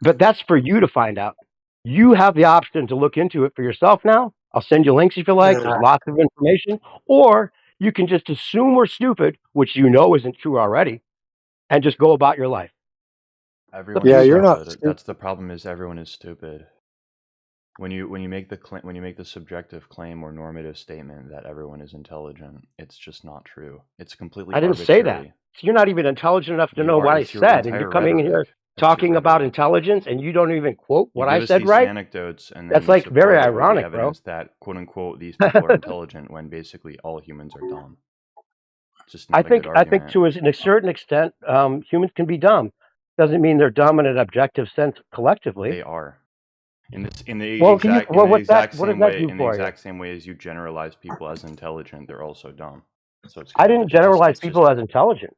but that's for you to find out. You have the option to look into it for yourself now. I'll send you links if you like. There's Yeah, lots of information. Or you can just assume we're stupid, which you know isn't true already, and just go about your life. It's up to Everyone yeah, is you, you're bro. not stupid. stupid. That's the problem. Is everyone is stupid. When you make when you make the subjective claim or normative statement that everyone is intelligent, it's just not true. It's completely I didn't say that. arbitrary. So you're not even intelligent enough to You know are. what I It's your said, and you're entire coming in rhetoric. here That's your talking about rhetoric. intelligence, and you don't even quote You what give I us said these right. anecdotes, and then That's you like very support it with the ironic, bro. evidence that quote unquote these people are intelligent when basically all humans are dumb. It's just I not a good think I think argument. to a certain extent, humans can be dumb. Doesn't mean they're dumb in an objective sense collectively. They are. Well, can you? Well, what does that do In the for you? exact same way as you generalize people as intelligent, they're also dumb. So it's I kind of didn't generalize it's just people as intelligent.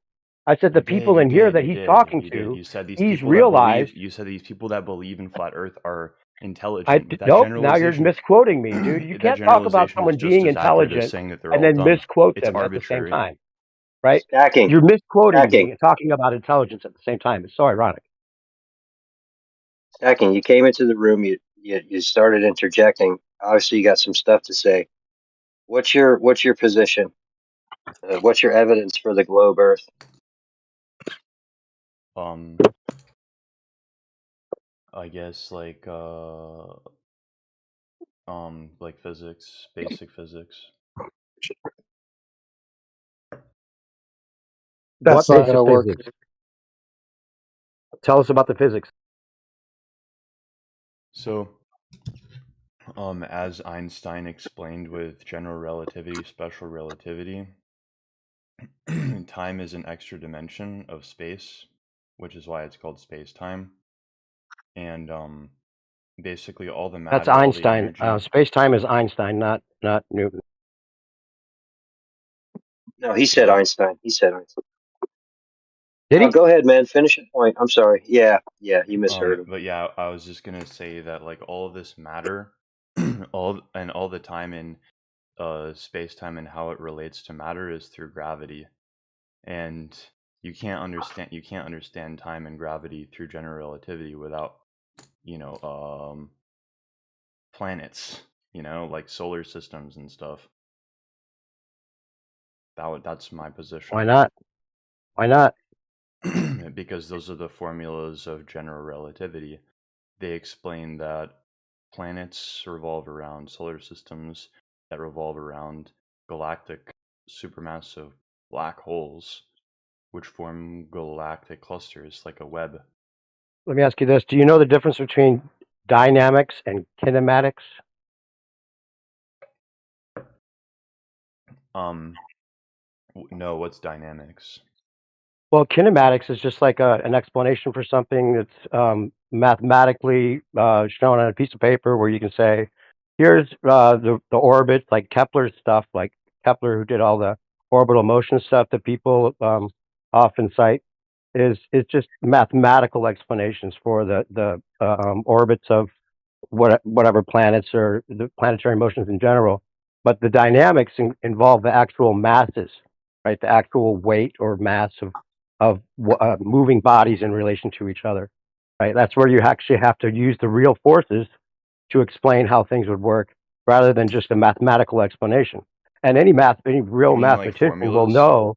I said the people in here that he's talking to, you said these he's people that believe realized. you said these people that believe in flat Earth are intelligent, but Nope. Now you're misquoting me, dude. You that can't talk about generalization is someone just being as accurate as intelligent saying that they're and all then dumb. misquote It's them at the same arbitrary. time, right? Stacking, You're misquoting stacking, me and talking about intelligence at the same time. It's so ironic. stacking. You came into the room. You started interjecting. Obviously, you got some stuff to say. What's your position? What's your evidence for the globe Earth? Um, I guess like physics, basic physics. That's What not basic gonna work. physics? Tell us about the physics. So, as Einstein explained with general relativity, special relativity, time is an extra dimension of space, which is why it's called space-time. And basically all the That's matter, all the Einstein. energy. Space-time is Einstein, not Newton. No, he said What? Einstein. He said Einstein. Did he? Go ahead, man. Finish your point. I'm sorry. Yeah, you misheard him. But yeah, I was just gonna say that like all of this matter, all the time in space-time and how it relates to matter is through gravity, and you can't understand time and gravity through general relativity without planets, like solar systems and stuff. That's my position. Why not? Why not? Because those are the formulas of general relativity. They explain that planets revolve around solar systems that revolve around galactic supermassive black holes, which form galactic clusters like a web. Let me ask you this: do you know the difference between dynamics and kinematics? No, what's dynamics? Well, kinematics is just like an explanation for something that's mathematically shown on a piece of paper, where you can say, "Here's the orbit," like Kepler's stuff, like Kepler, who did all the orbital motion stuff that people often cite. Is just mathematical explanations for the orbits of whatever planets or the planetary motions in general. But the dynamics involve the actual masses, right? The actual weight or mass of moving bodies in relation to each other, right? That's where you actually have to use the real forces to explain how things would work, rather than just a mathematical explanation. And any real You mean like mathematician will formulas? know,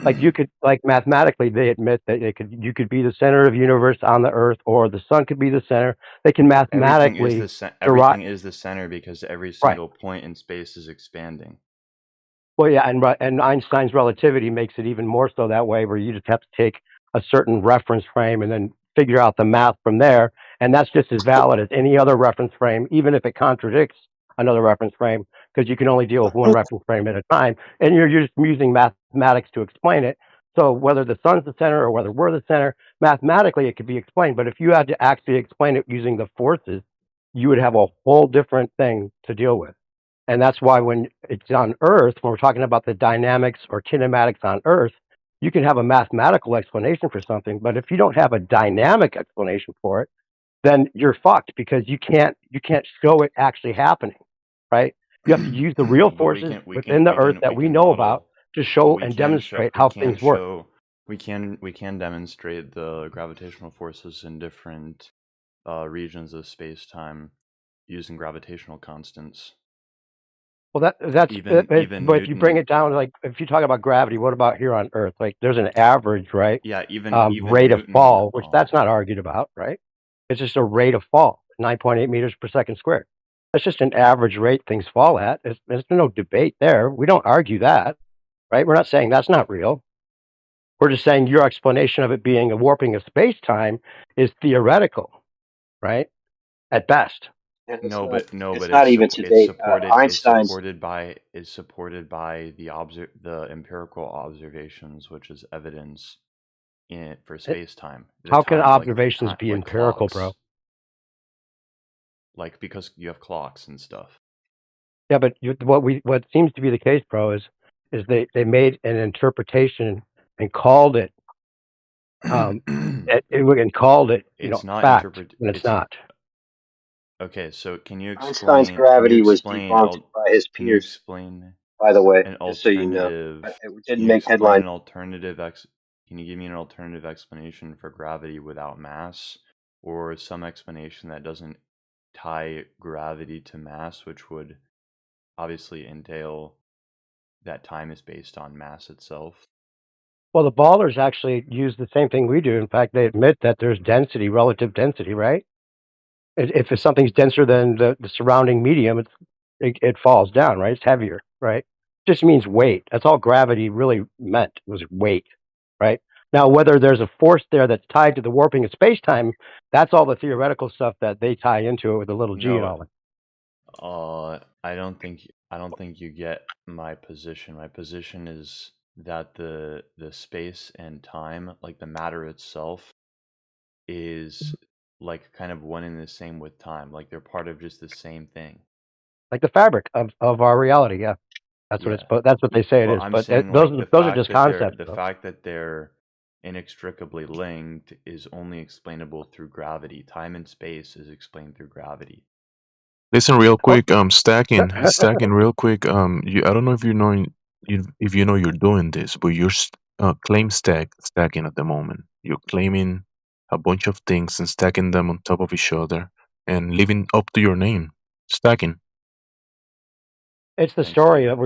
like mathematically, they admit that you could be the center of the universe on the Earth, or the sun could be the center. They can mathematically derive. Everything is the center because every Right. single point in space is expanding. Well, yeah, and Einstein's relativity makes it even more so that way, where you just have to take a certain reference frame and then figure out the math from there, and that's just as valid as any other reference frame, even if it contradicts another reference frame, because you can only deal with one reference frame at a time, and you're just using mathematics to explain it. So whether the sun's the center or whether we're the center, mathematically it could be explained. But if you had to actually explain it using the forces, you would have a whole different thing to deal with. And that's why when it's on Earth, when we're talking about the dynamics or kinematics on Earth, you can have a mathematical explanation for something, but if you don't have a dynamic explanation for it, then you're fucked, because you can't show it actually happening, right? You have to use the real But forces within the Earth that we we can know about model, to but show and demonstrate how things work. we can demonstrate the gravitational forces in different regions of space-time using gravitational constants. Well, that's Even but if you bring Newton. it down, like if you talk about gravity, what about here on Earth? Like there's an average, right? Yeah, even Rate of Newton. fall, which that's not argued about, right? It's just a rate of fall, 9.8 meters per second squared. That's just an average rate things fall at. There's no debate there. We don't argue that, right? We're not saying that's not real. We're just saying your explanation of it being a warping of space time is theoretical, right? At best. And No, but it's not even to date. Einstein's. is supported by the empirical observations, which is evidence for space time. The How can time observations be like empirical, clocks, bro? like because you have clocks and stuff. Yeah, but what seems to be the case, bro, is they made an interpretation and called it and called it It's not fact when it's not. Okay, so Einstein's gravity was debunked by his can you peers, explain by the way, an just so you know. alternative It can didn't you make explain headlines. an alternative can you give me an alternative explanation for gravity without mass, or some explanation that doesn't tie gravity to mass, which would obviously entail that time is based on mass itself? Well, the ballers actually use the same thing we do. In fact, they admit that there's density, relative density, right? If something's denser than the surrounding medium, it falls down, right? It's heavier, right? Just means weight. That's all gravity really meant, was weight, right? Now, whether there's a force there that's tied to the warping of space-time, that's all the theoretical stuff that they tie into it with a little g and No, all that. I don't think you get my position. My position is that the space and time, like the matter itself, is like kind of one and the same with time. Like they're part of just the same thing. Like the fabric of our reality. Yeah, that's what Yeah. it's. That's what they say it But is. I'm But saying those like the those are fact just that concepts, the though. fact that they're inextricably linked is only explainable through gravity. Time and space is explained through gravity. Listen, real Oh, quick. Stacking, real quick. I don't know if if you know you're doing this, but you're claim stacking at the moment. You're claiming a bunch of things and stacking them on top of each other and living up to your name. Stacking. it's the Thanks, story dude. that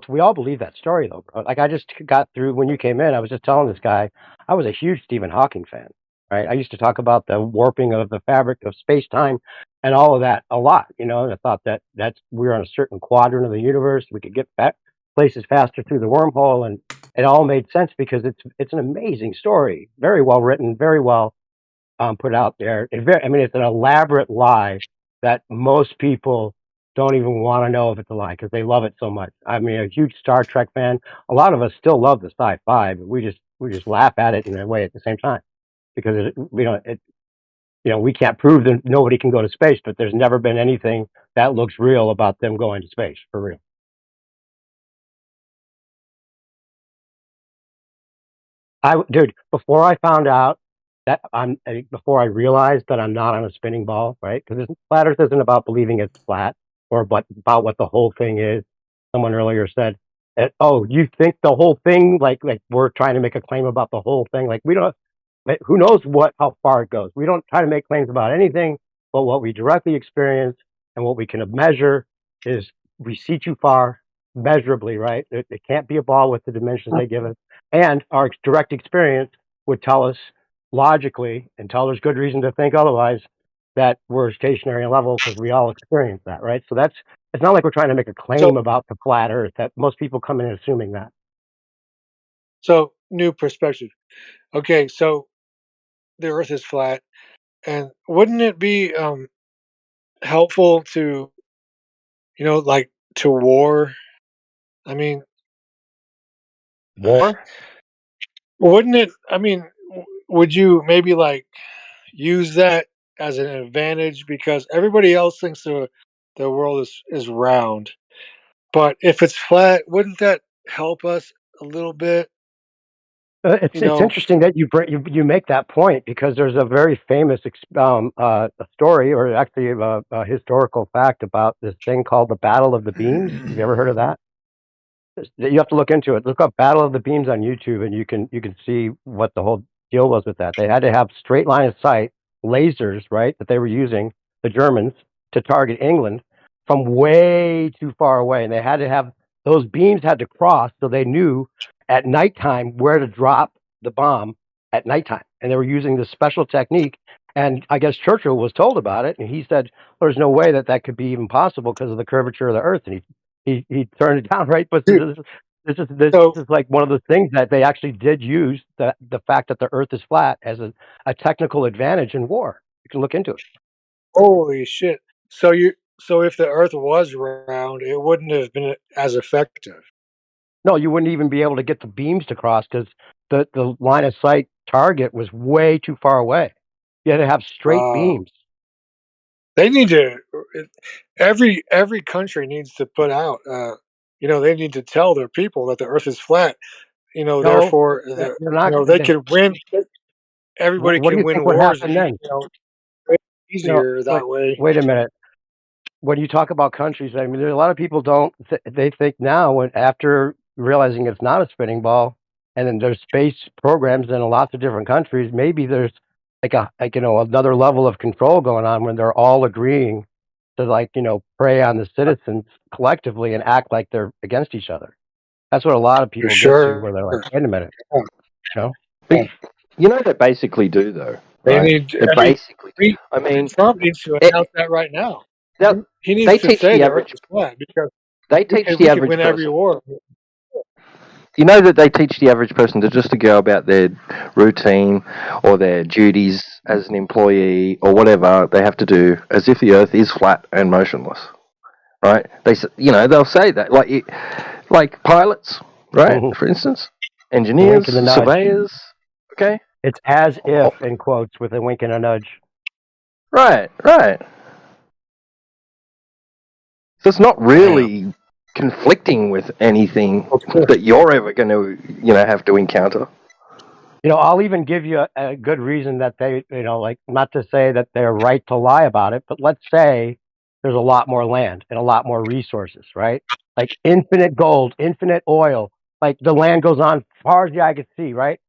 we all believe that story, though, bro. Like I just got through when you came in. I was just telling this guy I was a huge Stephen Hawking fan. Right, I used to talk about the warping of the fabric of space time and all of that a lot. And I thought that's we're on a certain quadrant of the universe. We could get back places faster through the wormhole, and it all made sense because it's an amazing story, very well written, very well put out there. I mean, it's an elaborate lie that most people don't even want to know if it's a lie because they love it so much. I mean, a huge Star Trek fan. A lot of us still love the sci-fi, but we just laugh at it in a way at the same time because we can't prove that nobody can go to space, but there's never been anything that looks real about them going to space for real. Dude, before I found out that before I realized that I'm not on a spinning ball, right? Because flat Earth isn't about believing it's flat or about what the whole thing is. Someone earlier said, "Oh, you think the whole thing? Like we're trying to make a claim about the whole thing? Like we don't. Who knows how far it goes? We don't try to make claims about anything, but what we directly experience and what we can measure is we see too far measurably, right? It can't be a ball with the dimensions they give us. And our direct experience would tell us logically, until there's good reason to think otherwise, that we're stationary and level because we all experience that, right? So it's not like we're trying to make a So claim about the flat Earth that most people come in assuming that. so new perspective. Okay, so the Earth is flat, and wouldn't it be helpful to like to war? I mean, War? wouldn't it? I mean, would you maybe like use that as an advantage because everybody else thinks the world is round, but if it's flat, wouldn't that help us a little bit? It's You it's know, interesting that you make that point because there's a very famous a story or actually a historical fact about this thing called the Battle of the Beams. Have you ever heard of that? You have to look into it. Look up Battle of the Beams on YouTube, and you can see what the whole deal was with that. They had to have straight line of sight lasers, right, that they were using the Germans to target England from way too far away, and they had to have those beams had to cross so they knew at nighttime where to drop the bomb at nighttime, and they were using this special technique. And I guess Churchill was told about it, and he said, "There's no way that could be even possible because of the curvature of the Earth." And he turned it down, right? But dude. this So is like one of the things that they actually did use the fact that the Earth is flat as a technical advantage in war. You can look into it. holy shit. So if the Earth was round, it wouldn't have been as effective. No, you wouldn't even be able to get the beams to cross because the line of sight target was way too far away. You had to have straight Uh, beams. they need to. Every country needs to put out. They need to tell their people that the Earth is flat. No, Therefore, they're not. they can win. Everybody What do can you win think would wars. happen then? Way No, easier wait, that way. wait a minute. When you talk about countries, I mean, there's a lot of people don't. They think now, when after realizing it's not a spinning ball, and then there's space programs in lots of different countries, maybe there's another level of control going on when they're all agreeing to prey on the citizens collectively and act like they're against each other. That's what a lot of For people get to, sure. where they're like, wait a minute, you know? But they basically do, though, They right? need. They I mean, basically do. I mean, Trump needs to announce it, that right now. now He needs they to teach say the the Earth average is flat because they we teach can the we can average win every person. war. you know that they teach the average person to go about their routine or their duties as an employee or whatever they have to do as if the Earth is flat and motionless, right? They'll say that like pilots, right? For instance, The wink engineers, and the nudge. surveyors. Okay, It's as if, oh, in quotes, with a wink and a nudge. right, right. So it's not Damn. really conflicting with anything Okay. that you're ever going to, have to encounter. I'll even give you a good reason that they, like, not to say that they're right to lie about it, but let's say there's a lot more land and a lot more resources, right? Like infinite gold, infinite oil, like the land goes on far as the eye can see, right?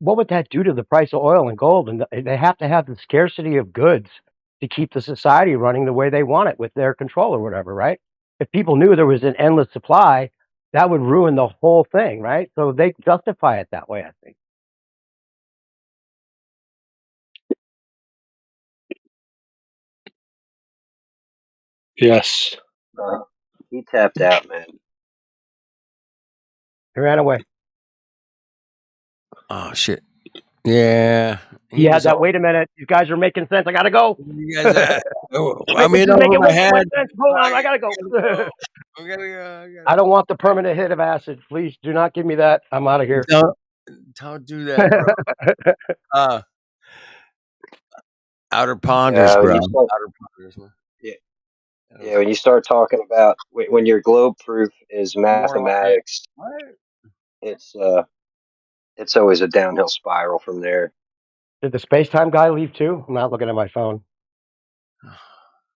What would that do to the price of oil and gold? And they have to have the scarcity of goods to keep the society running the way they want it with their control or whatever, right? If people knew there was an endless supply, that would ruin the whole thing, right? So they justify it that way, I think. Yes. He tapped out, man. He ran away. Oh shit. Yeah. He He had was that. all Wait a minute, you guys are making sense. I gotta go. you guys I'm This in is over making my way too much head. sense. Hold on, I I gotta go. gotta go. I gotta go. I I gotta don't want the permanent hit of acid. Please do not give me that. I'm out of here. don't do that, bro. Uh Outer Ponders, Yeah, when bro. you start, Outer Ponders, man. yeah, That yeah, was when you start talking about when your globe proof is more like it. mathematics, What? it's it's always a downhill spiral from there. Did the space time guy leave too? I'm not looking at my phone.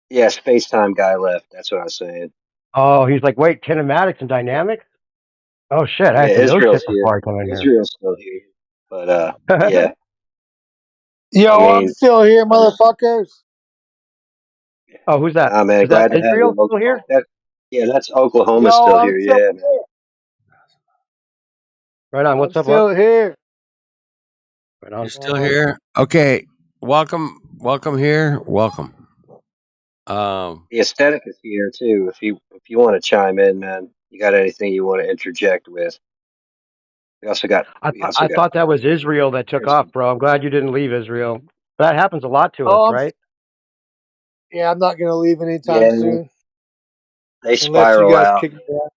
Yeah, space time guy left. That's what I was saying. Oh, he's like, wait, kinematics and dynamics? Oh shit, I Yeah, had to know Israel's shit here. before I come in here. Israel's still here, but yeah. I Yo, I'm mean, still here, motherfuckers. Oh, who's that? nah, man, Is that glad to have you. Israel still here? Yeah, that's Oklahoma Yo, still I'm here. still Yeah, man. here. Right on. I'm What's up, Mark? still here. Right You're on. still here? Okay. Welcome here. Welcome. The aesthetic is here too. If you want to chime in, man, you got anything you want to interject with? We also got I, we th- also I got thought that was Israel that took off, Kristen. bro. I'm glad you didn't leave Israel. That happens a lot to us, Oh, right? yeah, I'm not gonna leave anytime Yeah, soon they unless you spiral guys out. kick me out.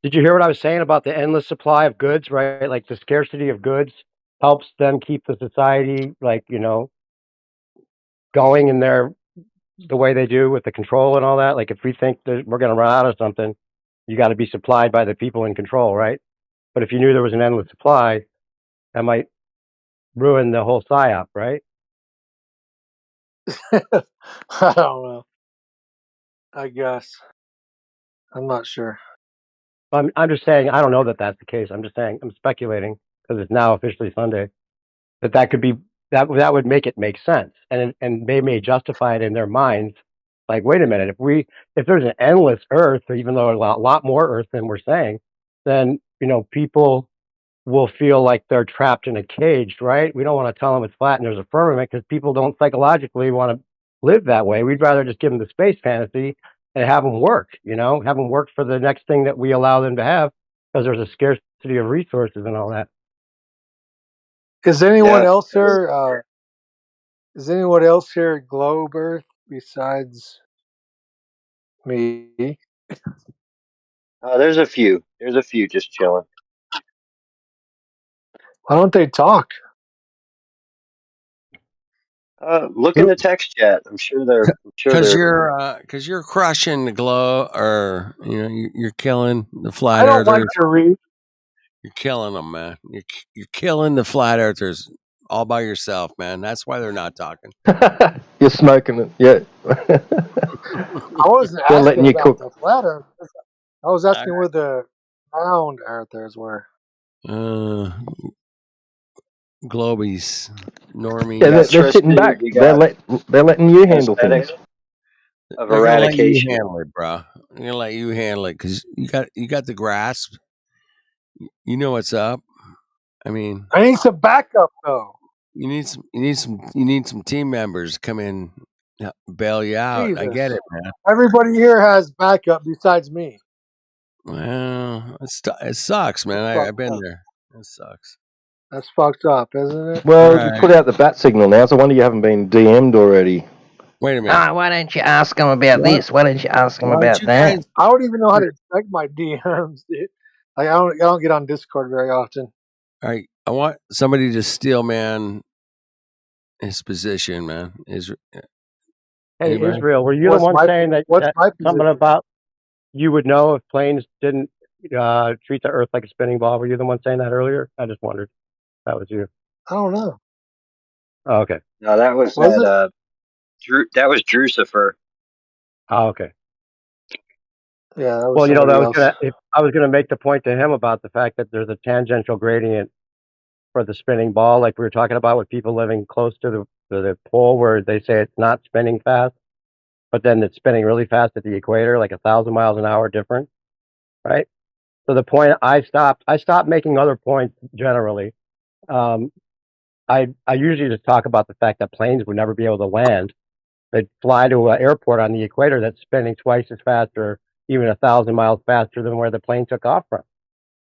Did you hear what I was saying about the endless supply of goods, right? Like the scarcity of goods helps them keep the society, like, going in the way they do with the control and all that. Like if we think that we're going to run out of something, you got to be supplied by the people in control, right? But if you knew there was an endless supply, that might ruin the whole psyop, right? I don't know. I guess I'm not sure. I'm just saying, I don't know that that's the case. I'm just saying, I'm speculating because it's now officially Sunday. That could be that would make it make sense, and they may justify it in their minds. Like, wait a minute, if there's an endless Earth, or even though a lot more Earth than we're saying, then people will feel like they're trapped in a cage, right? We don't want to tell them it's flat and there's a firmament because people don't psychologically want to live that way. We'd rather just give them the space fantasy and have them work, have them work for the next thing that we allow them to have because there's a scarcity of resources and all that. Is anyone Yeah, else here? Is anyone else here at Globe Earth besides me? there's a few. There's a few just chilling. Why don't they talk? Look in the text chat. I'm sure they're. I'm sure Cause they're. you're crushing the glow, or you're killing the I flat don't like earthers. to read. You're killing them, man. You're killing the flat earthers all by yourself, man. That's why they're not talking. You're smoking it, yeah. I wasn't They're asking letting you about cook. the flat Earth. I was All asking where the round Earthers were. right. Globies, We Yeah, got normies. they're sitting Tristan. back. We They're got letting you handle aesthetics things. of They're gonna let you eradication. handle it, bro. They're gonna let you handle it because you got the grasp. You know what's up. I mean, I need some backup though. you need some team members to come in, bail you out. I get Jesus. it, man. Everybody here has backup besides me. Well, it sucks, man. That's fucked I've been up. there. It sucks. That's fucked up, isn't it? Well, you put Right. out the bat signal now. It's a wonder you haven't been DM'd already. Wait a minute. Why don't you ask them about What? this? Why don't you ask them Why don't about you that? guys? I don't even know how to check my DMs, dude. Like, I don't get on Discord very often. All right. I want somebody to steel man his position, man. Hey, Anybody? Israel, were you the What's one my saying that, What's that my something position? about you would know if planes didn't treat the Earth like a spinning ball? Were you the one saying that earlier? I just wondered. That was you. I don't know. Oh, okay. No, that was Was it? Drew. That was Drucifer. Oh, okay. Yeah, that was Well, somebody I was else. gonna make the point to him about the fact that there's a tangential gradient for the spinning ball, like we were talking about with people living close to the pole, where they say it's not spinning fast, but then it's spinning really fast at the equator, like 1,000 miles an hour difference, right? So the point I stopped making other points generally. Um, I usually just talk about the fact that planes would never be able to land. They'd fly to an airport on the equator that's spinning twice as fast or even 1,000 miles faster than where the plane took off from,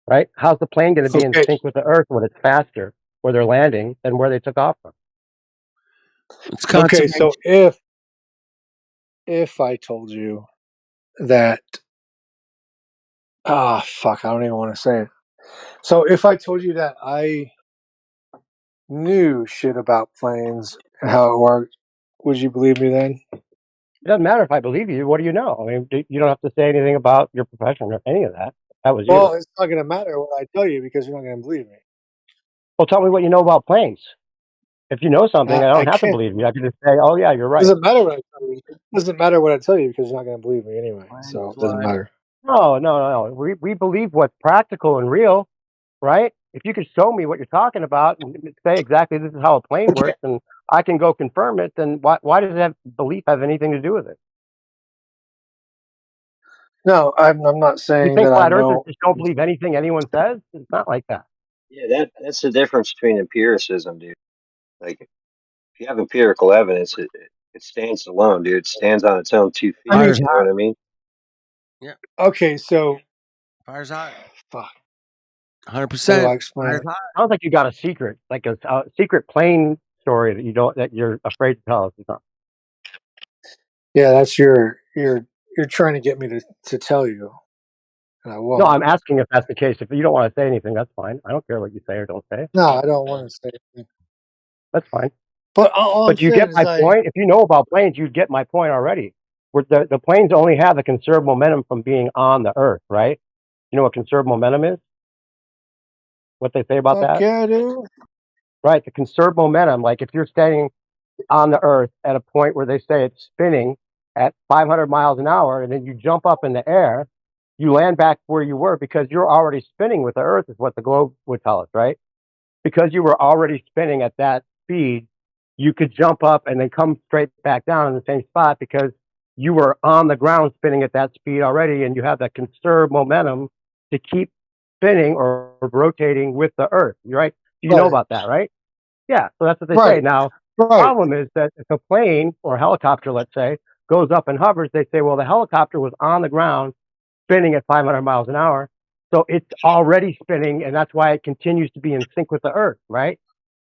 right? How's the plane going to be in Okay. sync with the Earth when it's faster where they're landing than where they took off from? It's Okay. conservation. So if I told you that, fuck, I don't even want to say it. So if I told you that I knew shit about planes and how it worked, would you believe me then? It doesn't matter if I believe you. What do you know? I mean, you don't have to say anything about your profession or any of that. That was you. Well, it's not going to matter what I tell you because you're not going to believe me. Well, tell me what you know about planes. If you know something, I I don't have to can't. believe you. I can just say, "Oh yeah, you're It right." doesn't matter what I tell you. It doesn't matter what I tell you because you're not going to believe me anyway. Planes So it doesn't fly. matter. No, no, no. We believe what's practical and real, right? If you could show me what you're talking about and say exactly this is how a plane Okay. works, and I can go confirm it, then why does that belief have anything to do with it? No, I'm not You saying think that I flat earthers know. just don't believe anything anyone says? It's not like that. Yeah, that's the difference between empiricism, dude. Like, if you have empirical evidence, it stands alone, dude. It stands on its own two I feet. mean, Fire's You know hot. what I mean? Yeah. okay, so Fire's hot. fuck. How do 100%. I explain Fire's it? hot. Sounds like you got a secret, like a secret plane story that you're afraid to tell us. It's not. Yeah, that's you're trying to get me to tell you, and I No, won't. I'm asking if that's the case. If you don't want to say anything, that's fine. I don't care what you say or don't say. No, I don't want to say anything. That's fine. But all I'm But you saying get is my point. If you know about planes, you'd get my point already. Where the planes only have the conserved momentum from being on the Earth, right? You know what conserved momentum is? What they say about fuck that? yeah, dude. Right. The conserved momentum, like if you're standing on the Earth at a point where they say it's spinning at 500 miles an hour, and then you jump up in the air, you land back where you were because you're already spinning with the Earth, is what the globe would tell us, right? Because you were already spinning at that speed, you could jump up and then come straight back down in the same spot because you were on the ground spinning at that speed already, and you have that conserved momentum to keep spinning or rotating with the Earth, right? You know Right, about that, right? Yeah, so that's what they say. right, Now, right. problem is that if a plane or helicopter, let's say, goes up and hovers, they say, well, the helicopter was on the ground spinning at 500 miles an hour. So it's already spinning, and that's why it continues to be in sync with the Earth, right?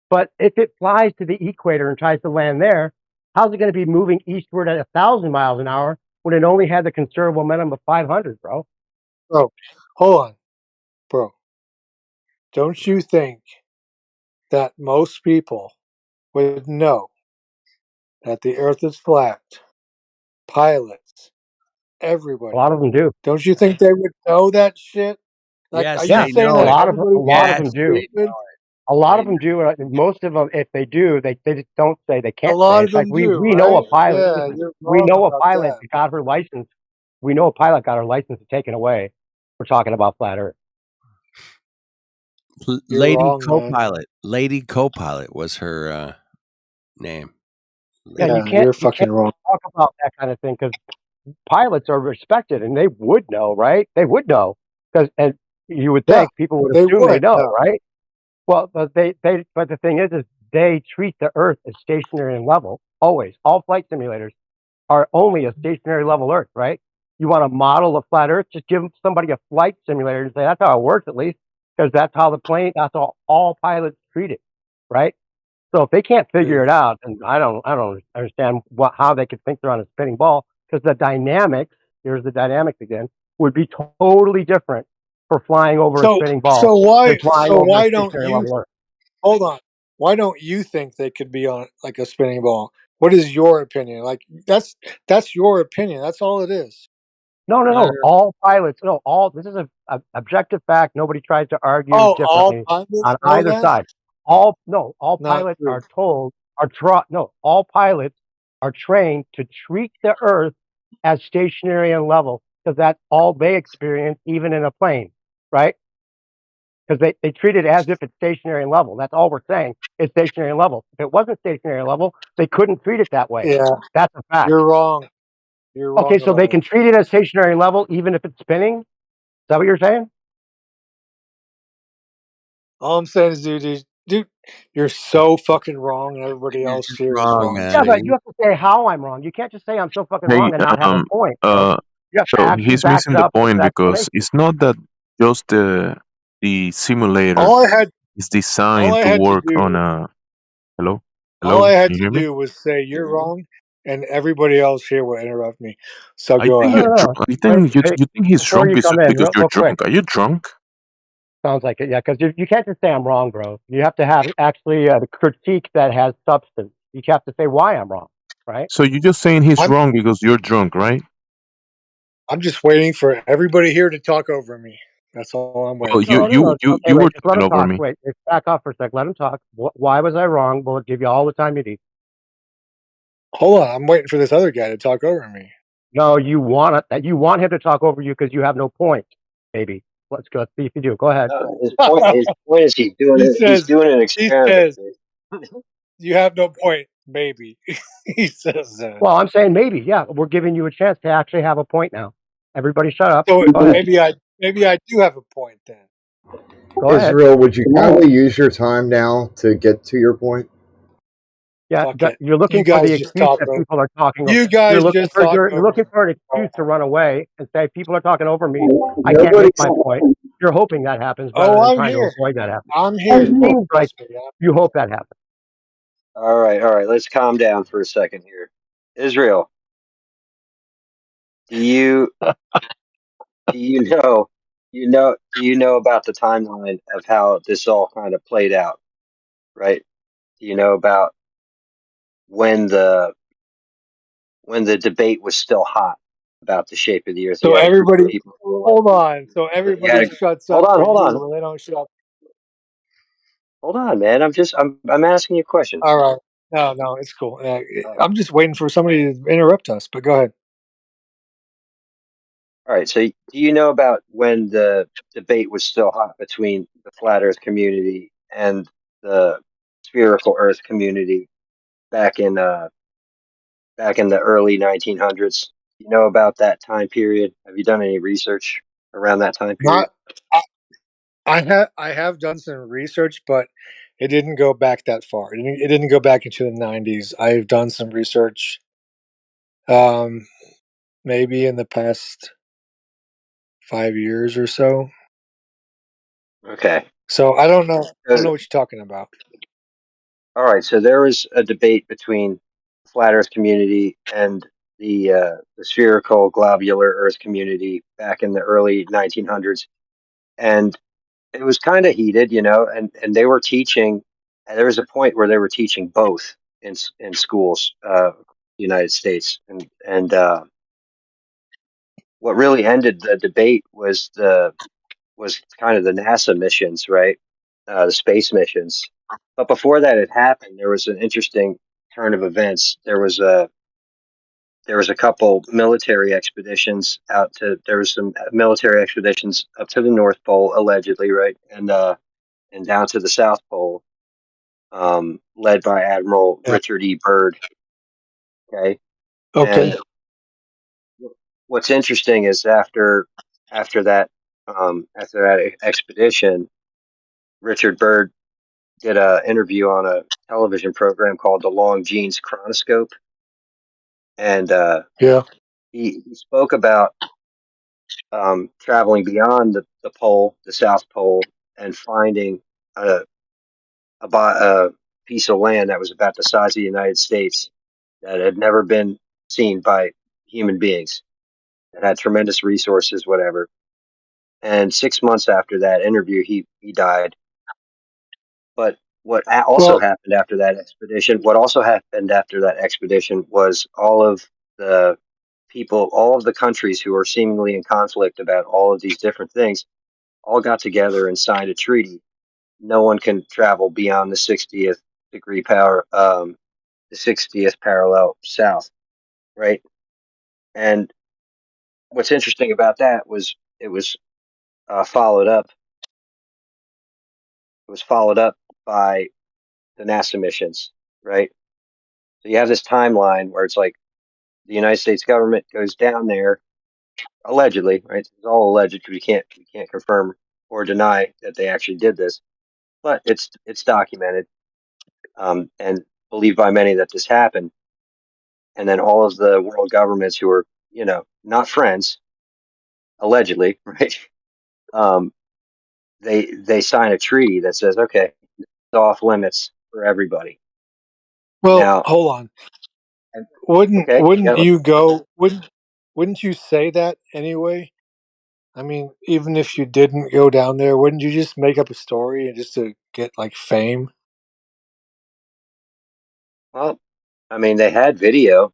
But if it flies to the equator and tries to land there, how's it going to be moving eastward at 1,000 miles an hour when it only had the conserved momentum of 500, bro? Bro, hold on, bro. Don't you think that most people would know that the Earth is flat? Pilots, A lot everybody. of them do. Don't you think they would know that shit? Like, are Yes, you Yeah, they saying a know that it. lot of everybody a lot of fucking them Yes, do. they stupid? know it. A lot of They them know. do. And most of them, if they do, they just don't say. They A can't say. lot of It's like them do, we know right? a pilot. Yeah, Listen, you're we wrong know a about pilot that. got her license. We know a pilot got her license taken away for talking about flat Earth. You're wrong, man. Lady Copilot was her name. Yeah, Lady. you Yeah, can't you're you fucking can't wrong. talk about that kind of thing because pilots are respected and they would know, right? They would know because and you would Yeah, think people would they assume they would. know, No. right? Well, but but the thing is they treat the Earth as stationary and level always. All flight simulators are only a stationary level Earth, right? You want to model a flat Earth? Just give somebody a flight simulator and say that's how it works, at least, because that's how that's how all pilots treat it, right? So if they can't figure Yeah. it out, and I don't understand how they could think they're on a spinning ball, because the dynamics, here's the dynamics again, would be totally different for flying over a So spinning so ball than why flying so over a why don't stationary you level Earth. hold on? Why don't you think they could be on like a spinning ball? What is your opinion? Like that's your opinion. That's all it is. No, no, no. Matter. All pilots, no, all this is a objective fact. Nobody tries to argue Oh, all differently pilots on know either that? side. All Not pilots true. are told all pilots are trained to treat the Earth as stationary and level because that's all they experience, even in a plane, right? Because they treat it as if it's stationary and level. That's all we're saying. It's stationary and level. If it wasn't stationary and level, they couldn't treat it that way. Yeah, That's a fact. you're wrong. You're Okay, wrong so they about can it. treat it as stationary and level even if it's spinning. Is that what you're saying? All I'm saying is, dude, you're so fucking wrong, and everybody You're else just here is wrong, wrong Yeah, man. too. but you have to say how I'm wrong. You can't just say I'm so fucking Hey, wrong and not have a point, bro. uh, You have to so actually he's back missing it the up with point because explanation. it's not that just the simulator All I had, is all designed I to had to work on do, a. Hello, all hello, I can had you to hear me? do was say you're wrong, and everybody else here will interrupt me. So I go think No, you're. ahead. no, no. I Wait, think hey, you think he's before drunk you come in, because you're real quick. drunk. Are you drunk? Sounds like it, yeah, because you can't just say I'm wrong, bro. You have to have actually the critique that has substance. You have to say why I'm wrong, right? So you're just saying he's I'm wrong because you're drunk, right? I'm just waiting for everybody here to talk over me. That's all I'm Well, waiting No, for. no, no. Okay, you were wait, just let talking him over talk. me. Wait, back off for a sec. Let him talk. Why was I wrong? We'll give you all the time you need. Hold on, I'm waiting for this other guy to talk over me. No, you want him to talk over you because you have no point. Maybe. Let's go. Let's see if you do. Go ahead. No, his point is he's doing he it. He's says, doing an he experiment. says, you have no point, baby. He says that. Well, I'm saying maybe. Yeah, we're giving you a chance to actually have a point now. Everybody, shut up. So Go ahead. maybe I do have a point then. Go ahead. Israel, would you kindly use your time now to get to your point? Yeah, Fuck it. you're You looking for the guys just excuse talk that over. people are talking. You guys just talk You're over looking me. for an excuse to run away and say people are talking over me. I can't Nobody's make my point. You're hoping that happens rather Oh, than I'm trying to here. avoid that happening. I'm It here. seems like Trust me. you hope that happens. All right, all right. Let's calm down for a second here. Israel, do you do you know do you know about the timeline of how this all kind of played out? Right? Do you know about when the when the debate was still hot about the shape of the Earth? You So had a group of everybody, people who were like, hold on. So you had everybody a shuts up for hold you on, when they don't shut up. hold on, man. I'm asking you a question. All right. No, it's cool. All I'm just waiting for somebody to interrupt us. But go ahead. right. So, do you know about when the debate was still hot between the flat Earth community and the spherical Earth community back in back in the early 1900s? You know about that time period? Have you done any research around that time period? Not. I have done some research, but it didn't go back that far. It didn't go back into the 90s. I've done some research, um, maybe in the past 5 years or so. Okay. So I don't know. I don't Uh, know what you're talking about. all right. So there was a debate between the flat Earth community and the spherical globular Earth community back in the early 1900s, and it was kind of heated, you know, and they were teaching. And there was a point where they were teaching both in schools, the United States, and what really ended the debate was kind of the NASA missions, right? The space missions. But before that had happened, there was an interesting turn of events. There was a couple military expeditions out to there was some military expeditions up to the North Pole allegedly, right? And down to the South Pole, led by Admiral Yeah. Richard E. Byrd. Okay, Okay. and what's interesting is after that after that expedition, Richard Byrd did an interview on a television program called The Long Gene's Chronoscope, and Yeah. he spoke about traveling beyond the pole, the South Pole, and finding a, a piece of land that was about the size of the United States that had never been seen by human beings. It had tremendous resources, whatever. And 6 months after that interview, he died. But also Well, happened after that expedition, what also happened after that expedition was all of the people, all of the countries who are seemingly in conflict about all of these different things, all got together and signed a treaty. No one can travel beyond the 60th degree power, the 60th parallel south, right? And what's interesting about that was it was followed up. It was followed up by the NASA missions, right? So you have this timeline where it's like the United States government goes down there allegedly, right? It's all alleged because we can't confirm or deny that they actually did this, but it's documented and believed by many that this happened. And then all of the world governments who are not friends allegedly, right? Um, they sign a treaty that says okay, it's off limits for everybody. well, Now, hold on. and- Wouldn't okay, wouldn't yeah. you go? Wouldn't you say that anyway? I mean, even if you didn't go down there, wouldn't you just make up a story and just to get like fame? Well, I mean, they had video.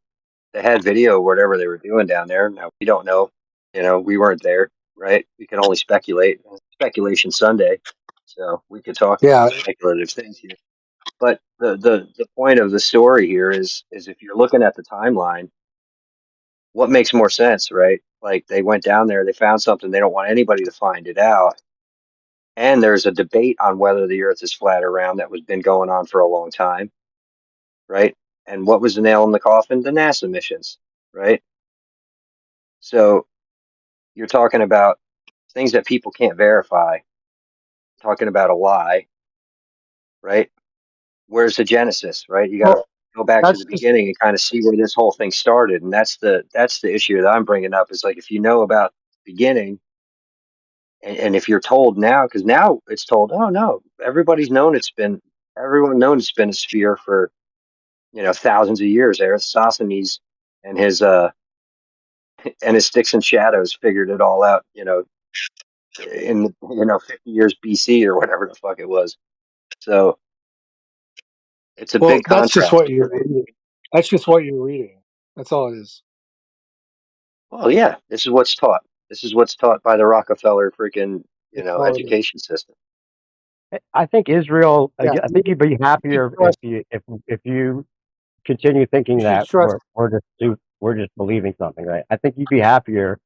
They had video of whatever they were doing down there. Now we don't know. We weren't there, right? We can only speculate. Speculation Sunday, so we could talk Yeah. speculative things here. But the point of the story here is if you're looking at the timeline, what makes more sense, right? Like they went down there, they found something, they don't want anybody to find it out. And there's a debate on whether the earth is flat or round that was been going on for a long time, right? And what was the nail in the coffin? The NASA missions, right? So you're talking about things that people can't verify, talking about a lie, right? Where's the genesis, right? You got to Well, go back to that's the just beginning and kind of see where this whole thing started. And that's the issue that I'm bringing up is like, if you know about the beginning and if you're told now, because now it's told, oh no, everyone known it's been a sphere for, thousands of years. Eratosthenes and his sticks and shadows figured it all out, in 50 years BC or whatever the fuck it was. So it's a well, big that's just contrast, what you're right? reading. That's just what you're reading. That's all it is. Well, yeah, this is what's taught. This is what's taught by the Rockefeller freaking, That's all it is. education system. I think Israel. Yeah, I think you'd be you should happier trust. if you continue thinking You should that trust. we're just believing something, right? I think you'd be happier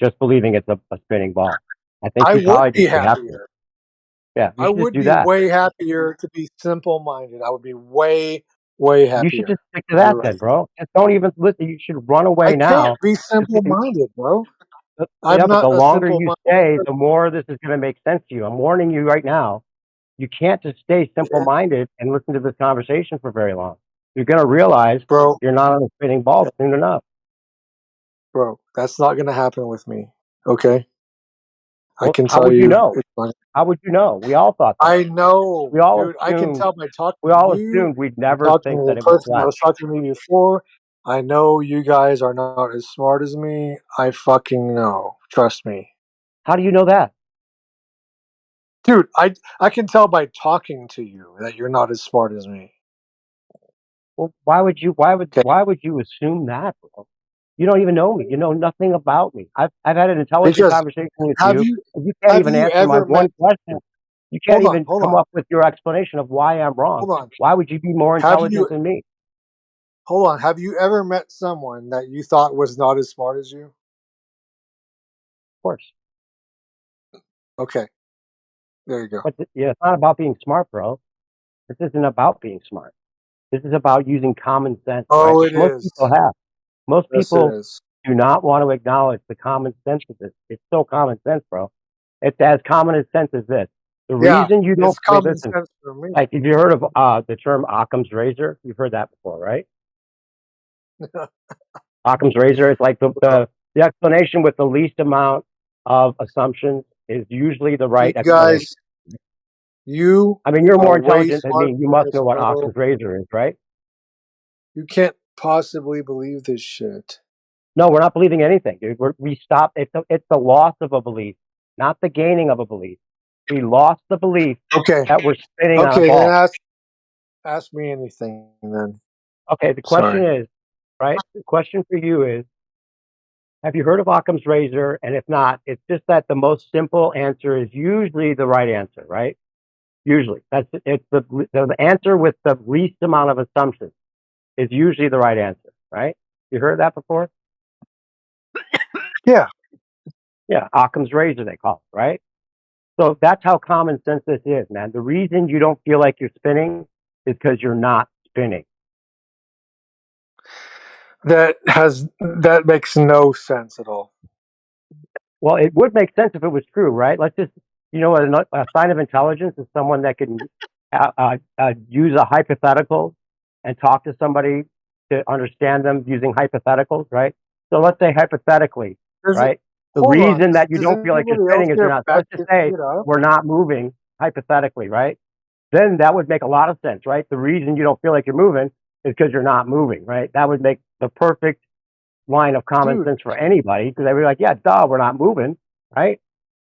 just believing it's a spinning ball. I think I you'd would probably be just be happier. happier. Yeah, you I should just would do be that. way happier to be simple minded. I would be way, way You should happier. just stick to You're that then, right. bro. Just don't even listen. You should run I away can't now. be Just simple minded, bro. yeah, I'm but the not a longer simple you minded stay, person. the more this is going to make sense to you. I'm warning you right now. You can't just stay simple Yeah, minded and listen to this conversation for very long. You're going to realize bro, you're not on a spinning ball soon enough. bro, that's not going to happen with me. Okay? I Well, can how tell would you you know? it's not. How would you know? We all thought that. I know, We all dude. I can assumed. tell by talking We to all you assumed we'd and never talking think to that the it was person that flat. was talking to me before. I know you guys are not as smart as me. I fucking know. Trust me. How do you know that? Dude, I can tell by talking to you that you're not as smart as me. Well, why would you? Okay? Why would you assume that, bro? You don't even know me. You know nothing about me. I've had an intelligent Because conversation with have you, you and you can't have even you answer my ever met one question. You can't hold on, even hold come on, up with your explanation of why I'm wrong. hold on. Why would you be more Have intelligent you than me? hold on, have you ever met someone that you thought was not as smart as you? Of course. Okay, there you go. But yeah, it's not about being smart, bro. This isn't about being smart. This is about using common sense, right? Oh, Which it most is. people have. Most Yes, it people is. do not want to acknowledge the common sense of this. It's so common sense, bro. It's as common as sense as this. The Yeah, reason you don't, it's wait, common listen, sense for me. like, have you heard of the term Occam's razor? You've heard that before, right? Occam's razor is like the explanation with the least amount of assumptions is usually the You right explanation. guys, you I mean, you're are more way intelligent than smarter me. You than must this, know what bro. Occam's razor is, right? You can't possibly believe this shit. No, we're not believing anything, dude. We stop. It's the loss of a belief, not the gaining of a belief. We lost the belief Okay. that we're spinning on a Okay, then ball. ask me anything then. Okay, the question Sorry. is, right? The question for you is, have you heard of Occam's razor? And if not, it's just that the most simple answer is usually the right answer, right? Usually, it's the answer with the least amount of assumptions is usually the right answer, right? You heard that before? Yeah. Yeah, Occam's razor they call it, right? So that's how common sense this is, man. The reason you don't feel like you're spinning is because you're not spinning. That makes no sense at all. Well, it would make sense if it was true, right? Let's just, a sign of intelligence is someone that can use a hypothetical and talk to somebody to understand them using hypotheticals, right? So let's say hypothetically, Does it right? The hold on, reason that you does don't feel like you're anybody else spinning is you're here not. So back let's just this say shit up? we're not moving hypothetically, right? Then that would make a lot of sense, right? The reason you don't feel like you're moving is because you're not moving, right? That would make the perfect line of common Dude, sense for anybody because they'd be like, yeah, duh, we're not moving, right?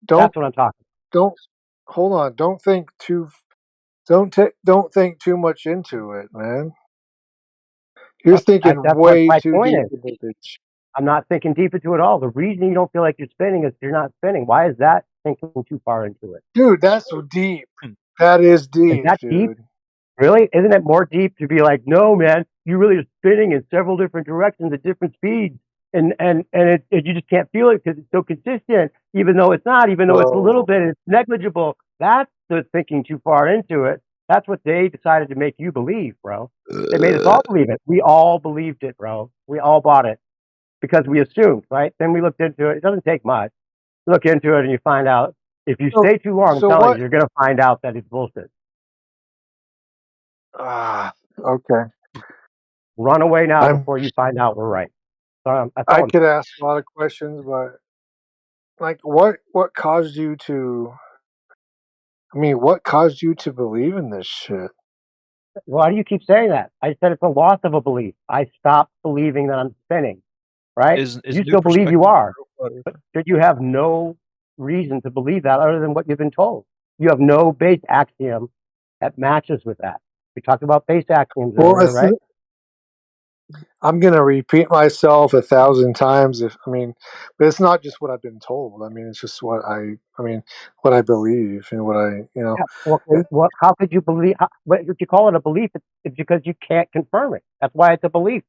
don't That's what I'm talking don't hold on, don't think too much into it, man. You're about. thinking That's what way my too point deep is. into this. I'm not thinking deep into it all. The reason you don't feel like you're spinning is you're not spinning. Why is that thinking too far into it? Dude, that's deep. That is Is deep, that deep? dude. Really? Isn't it more deep to be like, no, man, you really are spinning in several different directions at different speeds, and you just can't feel it because it's so consistent, even though it's not, even though it's a little Bro. bit, it's negligible. That's the thinking too far into it. That's what they decided to make you believe, bro. They made us all believe it. We all believed it, bro. We all bought it because we assumed, right? Then we looked into it. It doesn't take much. You look into it and you find out. If you So stay too long, I'm so telling you, what you're going to find out that it's bullshit. okay. Run away now I'm before you find out we're right. That's I all I'm could saying. ask a lot of questions, but like what caused you to what caused you to believe in this shit? Why do you keep saying that? I said it's a loss of a belief. I stopped believing that I'm spinning, right? Is You new still believe you perspective are, real? but you have no reason to believe that other than what you've been told. You have no base axiom that matches with that. We talked about base axioms Well, earlier, right? I'm gonna repeat myself 1,000 times but it's not just what I've been told. It's just what I believe and what Yeah. Well, how could you believe? If you call it a belief, it's because you can't confirm it. That's why it's a belief.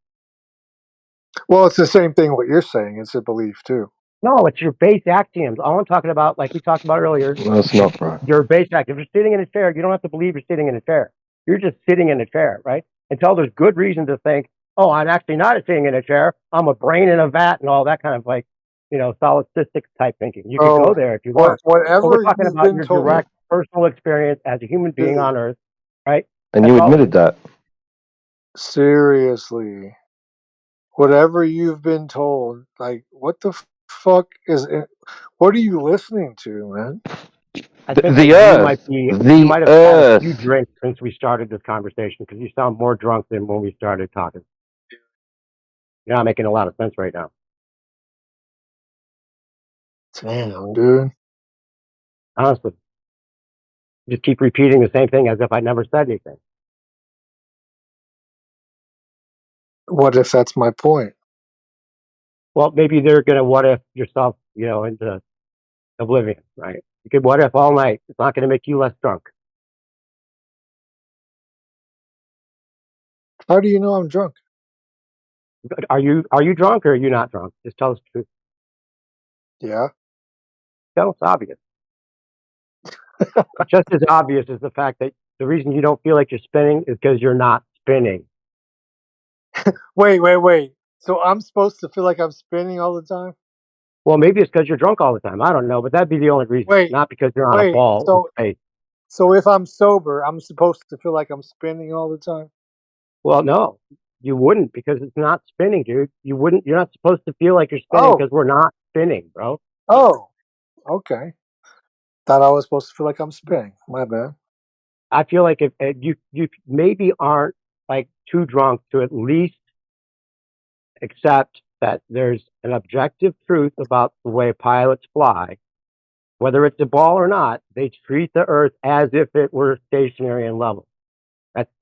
well, it's the same thing what you're saying. It's a belief too. No, it's your base axioms. All I'm talking about, like we talked about earlier, No, it's not, bro. your base axiom. If you're sitting in a chair, you don't have to believe you're sitting in a chair. You're just sitting in a chair, right? Until there's good reason to think, oh, I'm actually not sitting in a chair. I'm a brain in a vat and all that kind of solipsistic type thinking. You could go So there if you want. But we're whatever talking you've about been your told, direct personal experience as a human being dude, on Earth, right? And That's you all it is. admitted that. seriously, whatever you've been told, like what the fuck is it? What are you listening to, man? I The, think the that earth. you The might have had a few earth. drinks since we started this conversation because you sound more drunk than when we started talking. You're not making a lot of sense right now. Damn, dude. Honestly, you just keep repeating the same thing as if I never said anything. What if that's my point? Well, maybe they're gonna what if yourself, into oblivion, right? You could what if all night. It's not gonna make you less drunk. How do you know I'm drunk? Are you drunk or are you not drunk? Just tell us the truth. Yeah. No, it's obvious. Just as obvious as the fact that the reason you don't feel like you're spinning is because you're not spinning. Wait. So I'm supposed to feel like I'm spinning all the time? Well, maybe it's because you're drunk all the time. I don't know, but that'd be the only reason, Wait, not because you're on a wait. ball in space. So if I'm sober, I'm supposed to feel like I'm spinning all the time? Well, no. You wouldn't, because it's not spinning, dude. You wouldn't. You're not supposed to feel like you're spinning Oh, because we're not spinning, bro. oh, okay. Thought I was supposed to feel like I'm spinning. My bad. I feel like if you maybe aren't like too drunk to at least accept that there's an objective truth about the way pilots fly, whether it's a ball or not. They treat the Earth as if it were stationary and level.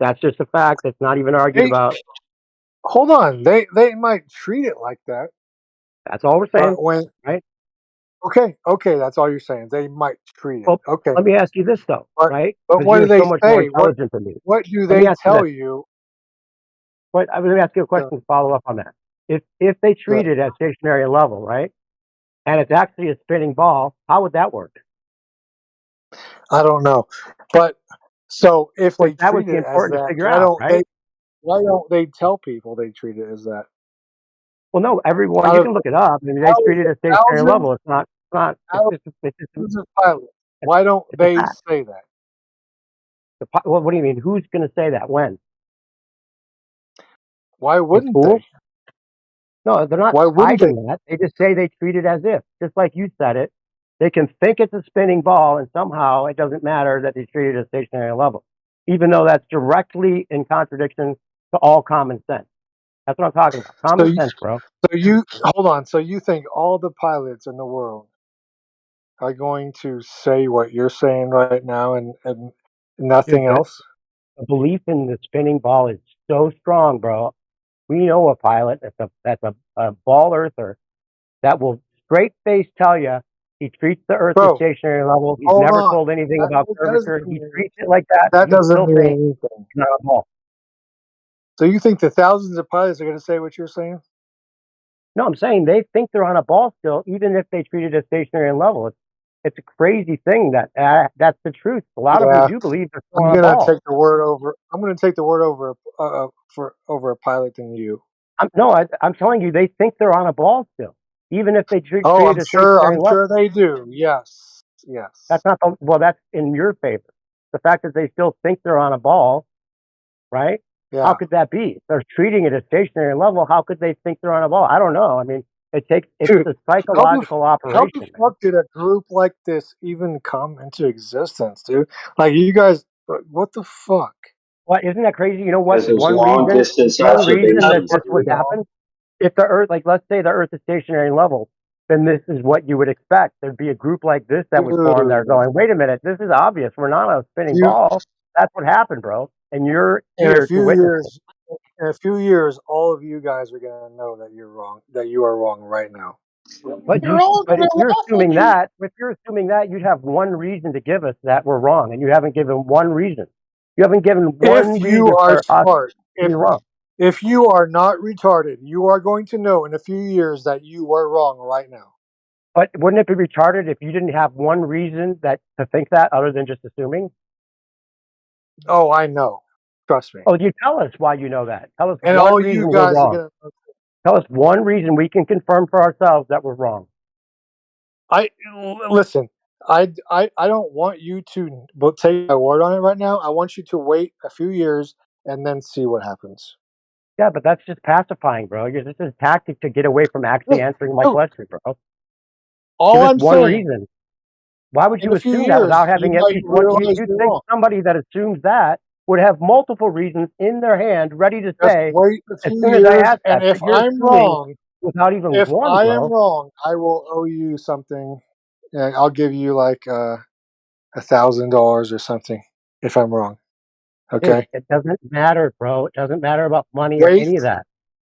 That's just a fact. That's not even argued Hey, about. hold on. They might treat it like that, That's all we're saying, but when right? okay, that's all you're saying. They might treat it. Well, Okay, let me ask you this though, but right? but Because what do you're they so much more say? intelligent than me. What do Let me they ask you this. tell you? Let me ask you a The, question to follow up on that. If they the treat it as stationary and level, right, and it's actually a spinning ball, how would that work? I don't know, but so if Well, they that would treat be it as important to that, figure out, right? why don't they tell people they treat it as that? Well, no, everyone, Out you of can look it up. I mean, they out of treat it the as stationary thousands, level. It's not. It's not. out of thousands of pilots, why don't It's a they fact. say that? Well, what do you mean? Who's going to say that? When? Why In wouldn't schools? they? No, they're not Why wouldn't they? hiding that. They just say they treat it as if, just like you said it. They can think it's a spinning ball, and somehow it doesn't matter that they treat it as stationary level, even though that's directly in contradiction to all common sense. That's what I'm talking about. So Common you, sense, bro. so you hold on. So you think all the pilots in the world are going to say what you're saying right now and Dude, nothing else? the belief in the spinning ball is so strong, bro. We know a pilot that's a ball earther that will straight face tell you he treats the Earth as Bro, stationary level. He's hold never on. told anything That, about that doesn't curvature. He mean treats it like that. that You doesn't still mean think anything. it's not a ball. So you think the thousands of pilots are going to say what you're saying? No, I'm saying they think they're on a ball still, even if they treat it as stationary and level. It's a crazy thing that's the truth. A lot of them Yeah, do believe they're still I'm on a gonna ball. take the word over. I'm gonna take the word over for over a pilot than you. I'm telling you, they think they're on a ball still, even if they Oh, treat it as stationary I'm and level. sure they do. Yes, That's yes. not well. That's in your favor. The fact that they still think they're on a ball, right? How Yeah, could that be? If they're treating it as stationary level, how could they think they're on a ball? I don't know. I mean, it's dude. a How the psychological how the operation, man. fuck did a group like this even come into existence, dude? Like you guys, what the fuck? What isn't that crazy? You know what? because there's long distance One reason That's that observations. this fucking would dumb, happen, if the Earth, like let's say the Earth is stationary level, then this is what you would expect. There'd be a group like this that would form. They're dude. going, wait a minute, this is obvious. We're not a spinning You ball. That's what happened, bro. And you're in a here to few witness it. years, all of you guys are gonna know that you're wrong. That you are wrong right now. They're all But gonna laugh at you. if you're assuming that, you'd have one reason to give us that we're wrong, and you haven't given one reason. You haven't given If one you reason are for us smart, to be wrong. if you are not retarded, you are going to know in a few years that you are wrong right now. But wouldn't it be retarded if you didn't have one reason that to think that other than just assuming? Oh, I know. Trust me. Oh, you tell us why you know that. Tell us And one all you reason we're guys are wrong. gonna. Tell us one reason we can confirm for ourselves that we're wrong. I listen. I don't want you to take my word on it right now. I want you to wait a few years and then see what happens. Yeah, but that's just pacifying, bro. This is a tactic to get away from actually Look, answering my look, question, bro. Give all us I'm one saying, reason. Why would in you a few assume that years, without you having at might least one? realize You'd you're think wrong. somebody that assumes that would have multiple reasons in their hand ready to Just say, wait a as few soon as I years, ask and that. if But you're I'm assuming wrong, without even if one, I am bro. wrong, I will owe you something. And I'll give you like $1,000 or something if I'm wrong. Dude, Okay. it doesn't matter, bro. It doesn't matter about money or Wait, any of that.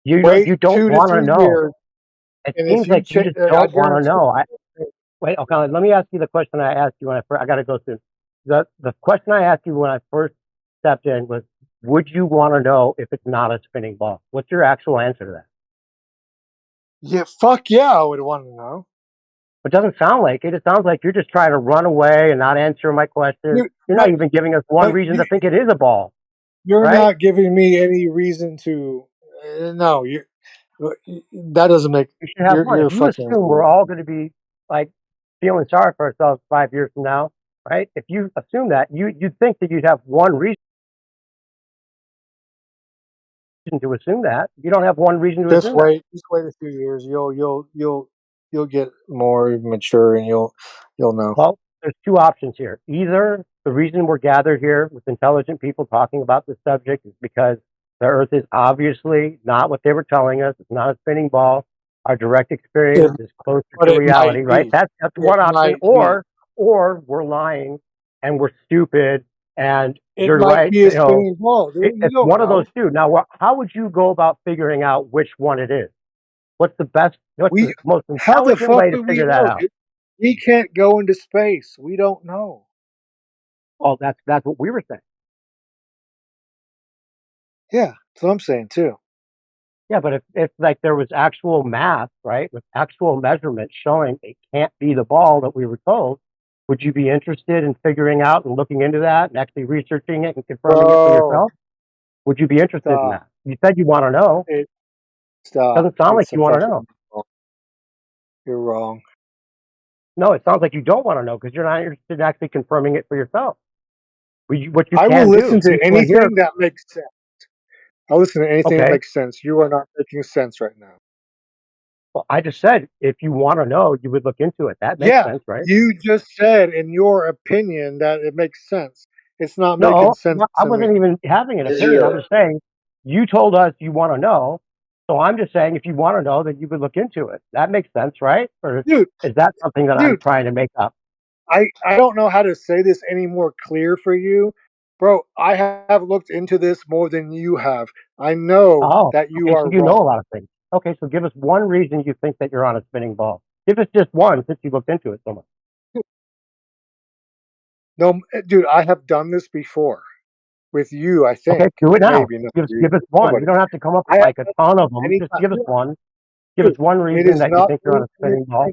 wait You don't two to want to three know. years, It and if seems you like you change, just I don't want to guarantee. know. Wait, okay. Let me ask you the question I asked you when I got to go soon. The question I asked you when I first stepped in was, would you want to know if it's not a spinning ball? What's your actual answer to that? Yeah, fuck yeah, I would want to know. It doesn't sound like it. It sounds like you're just trying to run away and not answer my question. You, You're not but even giving us one but reason to think it is a ball, you're right? not giving me any reason to. No, you. That doesn't make. You should have one. If You're you fucking. assume we're all going to be like feeling sorry for ourselves 5 years from now, right? If you assume that, you'd think that you'd have one reason. reason to assume that. You don't have one reason to Just assume that. wait. Just wait a few years. You'll get more mature, and you'll know. Well, there's two options here. Either the reason we're gathered here with intelligent people talking about this subject is because the Earth is obviously not what they were telling us. It's not a spinning ball. Our direct It, experience is closer but to it reality, might right? be. That's It one option. might be. Or we're lying and we're stupid and It you're might right. be a spinning ball, dude. You It's don't one of those know. two. Now, how would you go about figuring out which one it is? What's the We. most How the intelligent fuck way to would we figure that know, out? dude? We can't go into space. We don't know. Well, that's what we were saying. Yeah, that's what I'm saying too. Yeah, but if like there was actual math, right, with actual measurements showing it can't be the ball that we were told, would you be interested in figuring out and looking into that and actually researching it and confirming it for Bro, yourself? Would you be interested in stop. that? You said you want to know. It stop. Doesn't sound like It's a you want to know. fucking. You're wrong. No, it sounds like you don't want to know because you're not interested in actually confirming it for yourself. What you I will can listen do, to people in here. anything that makes sense. I'll listen to anything that Okay, makes sense. You are not making sense right now. well, I just said if you want to know, you would look into it. That makes Yeah, sense, right? you just said in your opinion that it makes sense. It's not making No, sense I to me. wasn't even having an opinion. I'm Israel, just saying you told us you want to know. So I'm just saying if you want to know, then you would look into it. That makes sense, right? Or Dude, is that something that I'm dude, trying to make up? I don't know how to say this any more clear for you. Bro, I have looked into this more than you have. I know Oh, that you okay. are So you know a wrong. lot of things. Okay, so give us one reason you think that you're on a spinning ball. Give us just one since you looked into it so much. No, dude, I have done this before with you, I Okay, think. do it now. Maybe not you. Give us one. You Nobody. don't have to come up I with have like a done ton of it them. Just anytime. give us Yeah, one. Give us dude, one it reason is that you not think you're on a spinning ball.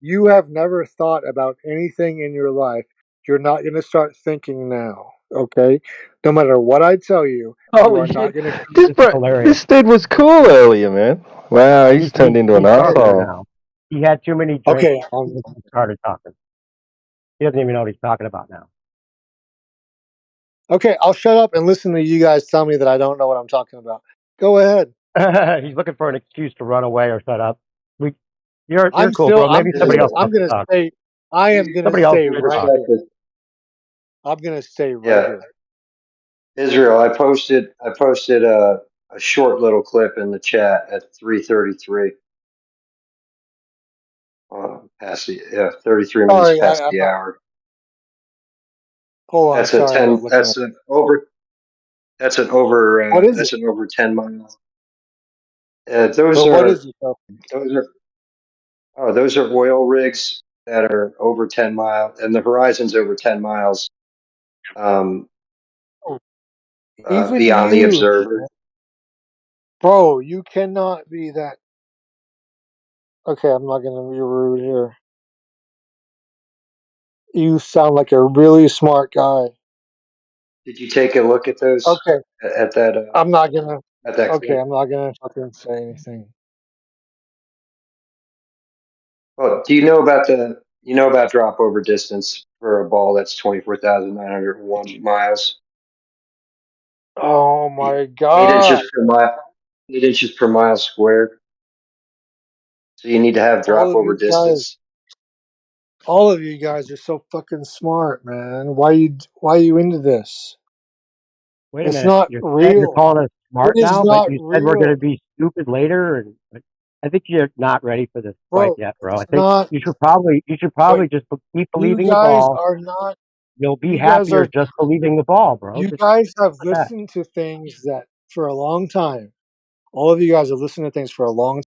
you have never thought about anything in your life. You're not going to start thinking now, okay? No matter what I tell you, you Holy are not shit! going to. This This is bro, hilarious. this dude was cool earlier, man. Wow, he's turned into an He's sharper asshole. now. He had too many drinks Okay, and started talking. He doesn't even know what he's talking about now. okay, I'll shut up and listen to you guys tell me that I don't know what I'm talking about. Go ahead. He's looking for an excuse to run away or shut up. You're I'm cool, still. bro. Maybe somebody else Israel, I'm wants to going to talk. stay. I am going to Somebody else stay keep should right talk. here. perspective. I'm going to stay right Yeah, here. Israel, I posted a short little clip in the chat at 3:33. Past the 33 minutes Sorry, past I'm the not. hour. Hold on. That's a Sorry, I'm not 10. looking at. What is it? That's an over 10 miles. Those But what are is it though? those are those are oil rigs that are over 10 miles, and the horizon's over 10 miles Oh, even beyond the you, observer. bro. You cannot be that. Okay, I'm not going to be rude here. You sound like a really smart guy. Did you take a look at those Okay, at that I'm not gonna. at that Okay, clip? I'm not gonna fucking say anything. Well, you know about drop over distance for a ball that's 24,901 miles? Oh Eight my eight god! inches per mile, 8 inches per mile squared. So you need to have All drop of over you guys, distance. all of you guys are so fucking smart, man. Why you into this? Wait a It's minute. not You're saying you're real. calling us It smart is now, but not you said we're going to real, be stupid later, and I think you're not ready for this quite bro. yet, bro. I It's think not. you should But probably just keep you believing the guys ball. are not. You'll be You guys happier are. just believing the ball, bro. You Just guys have like that. listened to things that for a long time. All of you guys have listened to things for a long